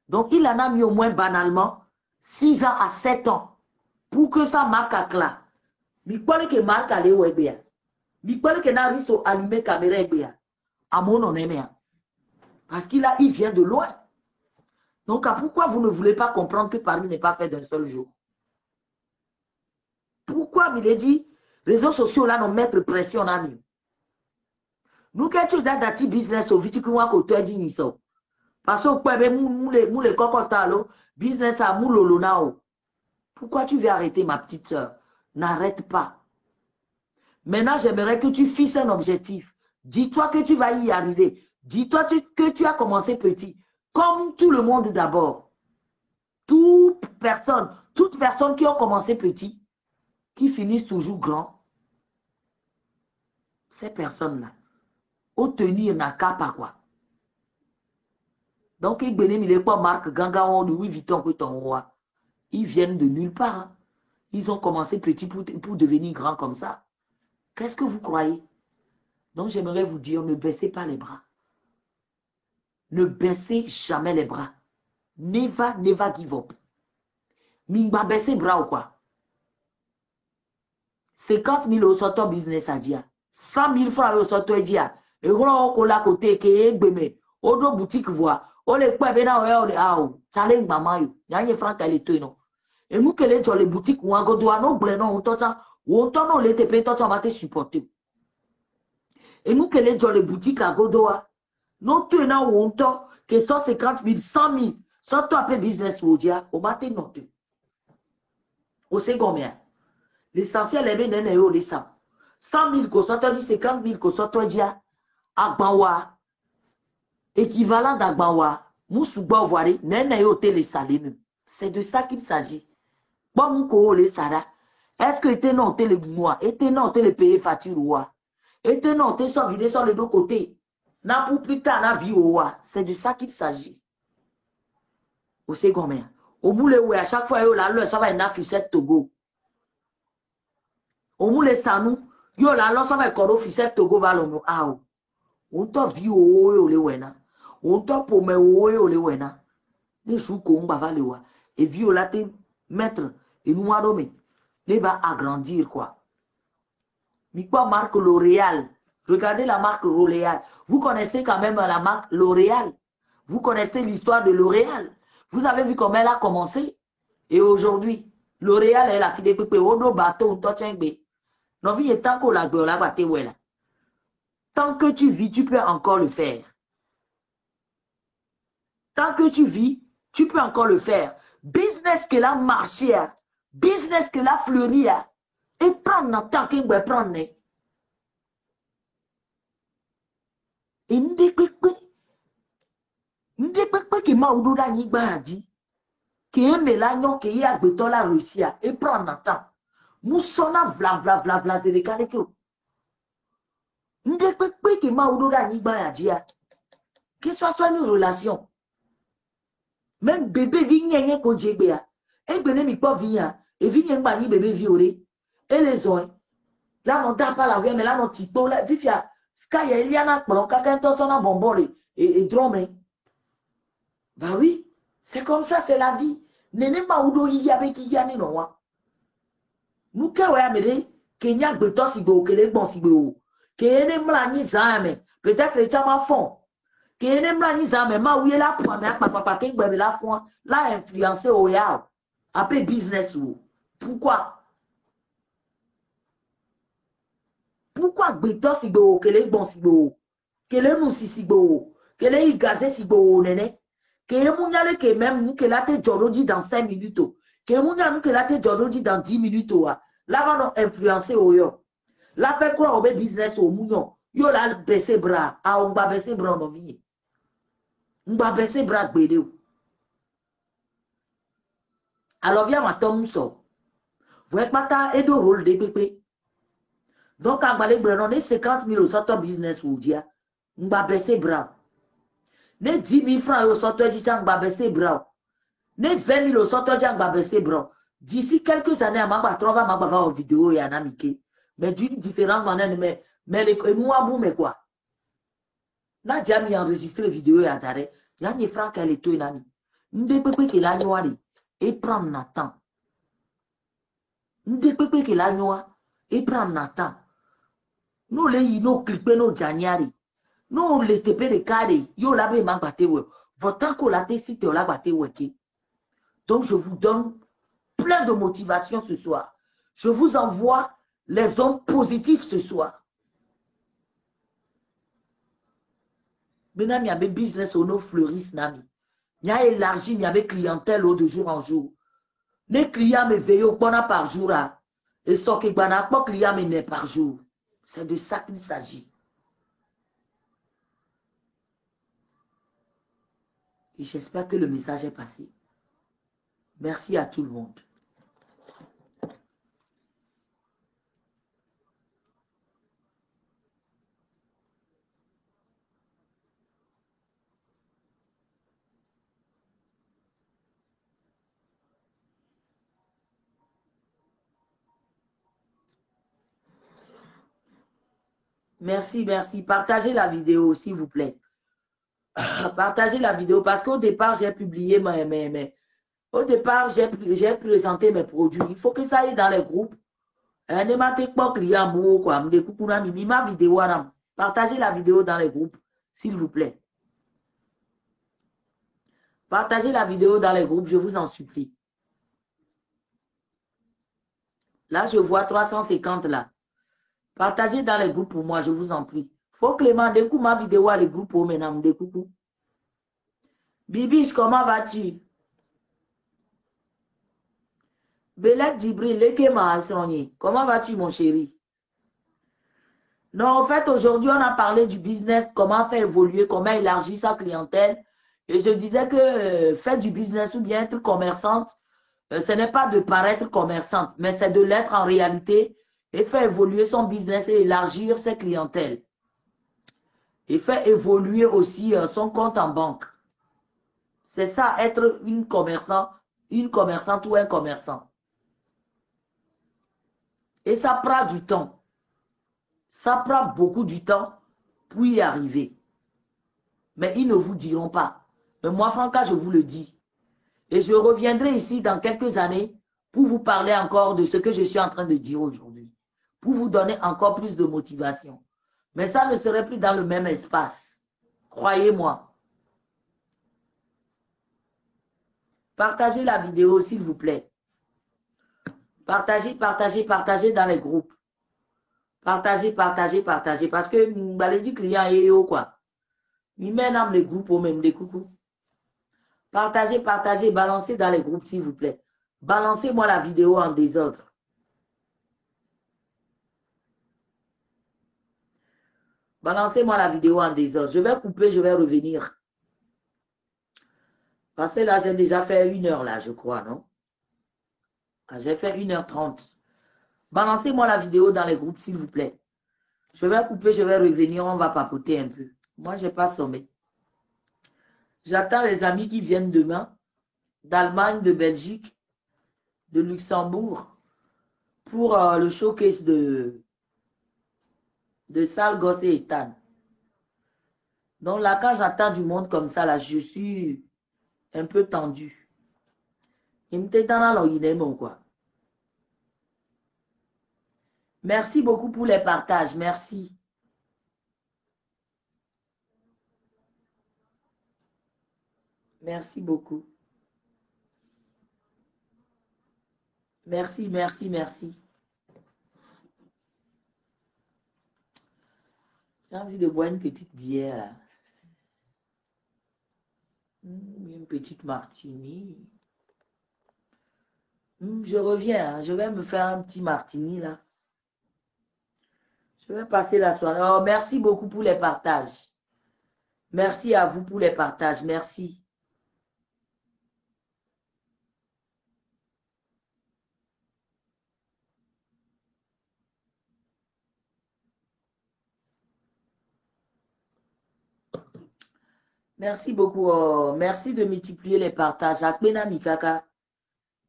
donc il en a mis au moins banalement 6 ans à 7 ans pour que ça marque à Kla. Mais quoi que marque à l'Ewebea? Mais quoi que Aristo allumé caméra Ebea? À mon nom, parce qu'il vient de loin. Donc, pourquoi vous ne voulez pas comprendre que Paris n'est pas fait d'un seul jour? Pourquoi, il est dit, réseaux sociaux là, nous mettent pression en nous. Nous, quand tu as des business au vite, nous avons côté dit ça. Parce que nous les cocotalo, business à moulolo nao. Pourquoi tu veux arrêter, ma petite soeur? N'arrête pas. Maintenant, j'aimerais que tu fixes un objectif. Dis-toi que tu vas y arriver. Dis-toi que tu as commencé petit. Comme tout le monde d'abord. Toute personne qui ont commencé petit, qui finissent toujours grand, ces personnes-là, au tenir n'a qu'à pas quoi. Donc, ils viennent pas marque Gangaon de Louis Vuitton que ton roi. Ils viennent de nulle part. Hein. Ils ont commencé petit pour devenir grand comme ça. Qu'est-ce que vous croyez? Donc, j'aimerais vous dire, ne baissez pas les bras. Ne baissez jamais les bras. Never, never give up. Mingba baisser bras ou quoi? 50 000 au sortant business à dire. 100 000 francs au sortant dire. Et on a la côté qui est gbeme. Odo boutique voix. O le kwa bena o le ao. Challenge maman yo. Yanye franc elle est non. Et nous que les dans les boutiques ou en godo no bleno on tota. On ton no le te pe tota va te supporter. Et nous que les dans les boutiques à godo no tu na on to que 150 000, 100 000. Sans toi après business ou dia au matin note. Au second combien? L'essentiel est bien d'un euro les 100 000 que soit dit 50 000 que soit toi dia agbawa équivalent d'agbawa Moussougba voiré, n'est au télé salé. C'est de ça qu'il s'agit. Bon, mon les sada. Est-ce que était non télé moi, était non télé payer facture ou était non télé sans vider sur les deux côtés. N'a pour plus tard n'a vie ou c'est de ça qu'il s'agit. Au second au moule où à chaque fois yo la ça va une affichette Togo. Au moule sanou yo la ça va corps officiel Togo balomo ah. On t'a vu au le wena. On t'a pomme au le wena. Les sous qu'on va le wa. Et violate mettre et nous adome. Les va agrandir quoi. Mais quoi marque L'Oréal? Regardez la marque L'Oréal. Vous connaissez quand même la marque L'Oréal. Vous connaissez l'histoire de L'Oréal. Vous avez vu comment elle a commencé. Et aujourd'hui, L'Oréal est la fille de pépé. Odo bateau, on t'enchaîne. Non, vie est tant qu'on la gueule, la batte, ouais là. Tant que tu vis, tu peux encore le faire. Tant que tu vis, tu peux encore le faire. Business que la marché, business que la fleuri, et prendre tant qu'il va prendre. Et ndekpekpe qui m'a oudu da nyigba dit qui aime l'agnon qui y a beton la Russie et prendre temps. Moussona vla de l'écarito. Ndekpekpe qui m'a oudu da nyigba dit que soit une relation. Même bébé vigne ko djebea. Et bene mi po vinya et vigne ma ni bébé vioré et les oins. Là on tape pas la vie mais là on tipo la vifia sky eliana pron kakanto sona bonbon et dromé. Bah oui, c'est comme ça, c'est la vie. Nene maudo yi avec qui yani no wa. Nous ka wa mede Kenya gbeto sigbo kele gbon sigbo. Kene mla ni zame, peut-être les chama fond. Kene mla ni zame ma ouye la pour mais papa ke gbe la fond, la influencer au ya. Après business ou. Pourquoi? Pourquoi gbeto sigbo kele gbon sigbo? Kele nous si sigbo, kele i gazé sigbo nene. Que mounyale que même nous que la te joloji dans 5 minutes. Que mounyale nous que la te joloji dans 10 minutes. Là va nous influencer au yo. Là fait quoi au business au mounyon. Yo la baisser bras. Ah on va baisser bras non vie. On va baisser bras gbede. Alors viens ma tom so. Vous êtes pas et de rôle de bébé. Donc à balé bras non 50 000 au sorte business ou dia. On va baisser bras. Ne 10 000 francs au sorte du chang va baisser bras. Ne 20 000 au sorte du chang va baisser bras. D'ici quelques années, à ma trouver ma bava en vidéo et en amitié. Mais d'une différence, mais les moi, vous, mais quoi? N'a jamais enregistré vidéo et à d'arrêt. Y'a ni franc qu'elle est tout une amie. N'dépépé qu'il a noiré et prendre notre temps. N'dépépé qu'il a noiré et prendre notre temps. Nous les yino clipper nos janiari. Nous les tépé les cadres. Yo l'avez ma batté ouais. Votre temps qu'on l'a fait si tu l'as batté ouais. Donc je vous donne plein de motivation ce soir. Je vous envoie les hommes positifs ce soir. Maintenant, il y avait business au no fleurissent, nami. Il y a élargi, il y avait clientèle de jour en jour. Les clients me veillent au bon par jour. Et ce qui est bon, clients me naissent par jour. C'est de ça qu'il s'agit. Et j'espère que le message est passé. Merci à tout le monde. Merci, merci. Partagez la vidéo, s'il vous plaît. Partagez la vidéo parce qu'au départ, j'ai publié au départ, j'ai présenté mes produits. Il faut que ça aille dans les groupes. Partagez la vidéo dans les groupes, s'il vous plaît. Partagez la vidéo dans les groupes, je vous en supplie. Là, je vois 350 là. Partagez dans les groupes pour moi, je vous en prie. Faut Clément, découpe ma vidéo à les groupes pour maintenant, découpe. Bibiche, comment vas-tu? Belek Djibril, comment vas-tu, mon chéri? Non, en fait, aujourd'hui, on a parlé du business, comment faire évoluer, comment élargir sa clientèle Et je disais que faire du business ou bien être commerçante, ce n'est pas de paraître commerçante, mais c'est de l'être en réalité et faire évoluer son business et élargir ses clientèles. Et faire évoluer aussi son compte en banque. C'est ça, être une commerçante ou un commerçant. Et ça prend du temps. Ça prend beaucoup du temps pour y arriver. Mais ils ne vous diront pas. Mais moi, Franca, je vous le dis. Et je reviendrai ici dans quelques années pour vous parler encore de ce que je suis en train de dire aujourd'hui. Pour vous donner encore plus de motivation. Mais ça ne serait plus dans le même espace. Croyez-moi. Partagez la vidéo, s'il vous plaît. Partagez, partagez, partagez dans les groupes. Partagez, partagez, partagez. Parce que, dit client et quoi. Il met dans les groupes au même des coucou. Partagez, partagez, balancez dans les groupes, s'il vous plaît. Balancez-moi la vidéo en désordre. Balancez-moi la vidéo en désordre. Je vais couper, je vais revenir. Parce que là, j'ai déjà fait 1 heure, là, je crois, non? Ah, j'ai fait 1h30. Balancez-moi la vidéo dans les groupes, s'il vous plaît. Je vais couper, je vais revenir, on va papoter un peu. Moi, je n'ai pas sommé. J'attends les amis qui viennent demain, d'Allemagne, de Belgique, de Luxembourg, pour le showcase de Sal, Gosse et Ethan. Donc là, quand j'attends du monde comme ça, là, je suis un peu tendu. Il me dans l'oïnement, quoi. Merci beaucoup pour les partages. Merci. Merci beaucoup. Merci, merci, merci. J'ai envie de boire une petite bière, là. Une petite martini. Je reviens, hein. Je vais me faire un petit martini, là. Je vais passer la soirée. Oh, merci beaucoup pour les partages. Merci à vous pour les partages. Merci. Merci beaucoup. Oh, merci de multiplier les partages. Akpena Mikaka.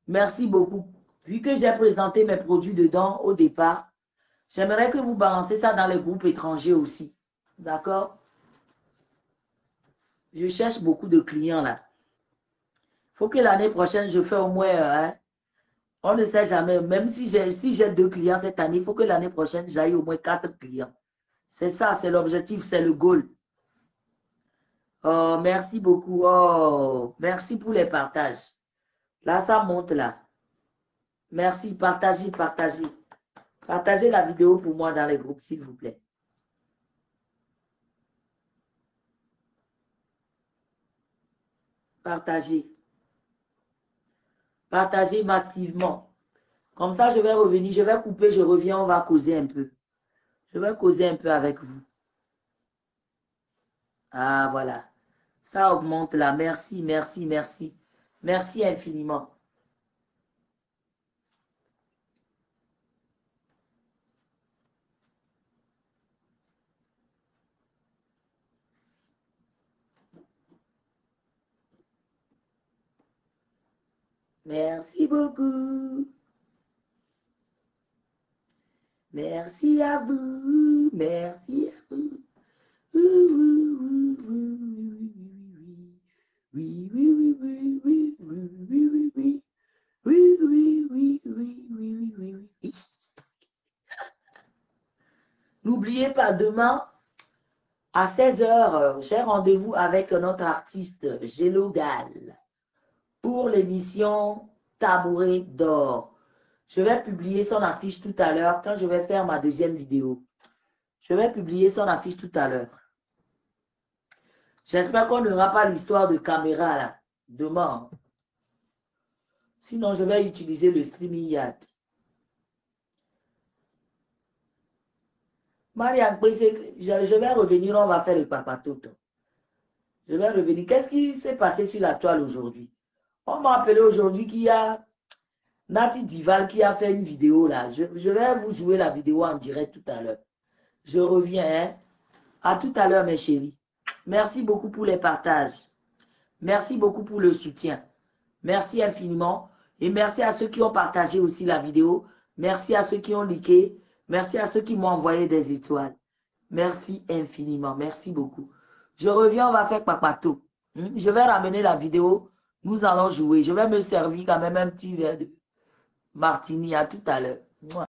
Merci beaucoup. Vu que j'ai présenté mes produits dedans au départ, j'aimerais que vous balancez ça dans les groupes étrangers aussi. D'accord? Je cherche beaucoup de clients là. Il faut que l'année prochaine, je fais au moins, on ne sait jamais, même si j'ai 2 clients cette année, il faut que l'année prochaine, j'aille au moins 4 clients. C'est ça, c'est l'objectif, c'est le goal. Oh, merci beaucoup. Oh, merci pour les partages. Là, ça monte là. Merci, partagez, partagez. Partagez la vidéo pour moi dans les groupes, s'il vous plaît. Partagez. Partagez massivement. Comme ça, je vais revenir, je vais couper, je reviens, on va causer un peu. Je vais causer un peu avec vous. Ah, voilà. Ça augmente là. Merci, merci, merci. Merci infiniment. Merci beaucoup. Merci à vous. Merci à vous. Oui, oui, oui, oui, oui, oui, oui, oui, oui, oui, oui, oui, oui, oui, oui, oui, oui, oui, oui. N'oubliez pas, demain, à 16h, j'ai rendez-vous avec notre artiste Gélogal pour l'émission Tabouret d'or. Je vais publier son affiche tout à l'heure quand je vais faire ma deuxième vidéo. Je vais publier son affiche tout à l'heure. J'espère qu'on n'aura pas l'histoire de caméra là, demain. Sinon, je vais utiliser le StreamYard. Marianne, je vais revenir, on va faire le papatoto. Je vais revenir. Qu'est-ce qui s'est passé sur la toile aujourd'hui? On m'a appelé aujourd'hui qu'il y a Nati Dival qui a fait une vidéo là. Je vais vous jouer la vidéo en direct tout à l'heure. Je reviens. Hein? À tout à l'heure, mes chéris. Merci beaucoup pour les partages. Merci beaucoup pour le soutien. Merci infiniment. Et merci à ceux qui ont partagé aussi la vidéo. Merci à ceux qui ont liké. Merci à ceux qui m'ont envoyé des étoiles. Merci infiniment. Merci beaucoup. Je reviens, on va faire papato. Je vais ramener la vidéo. Nous allons jouer. Je vais me servir quand même un petit verre de martini. À tout à l'heure.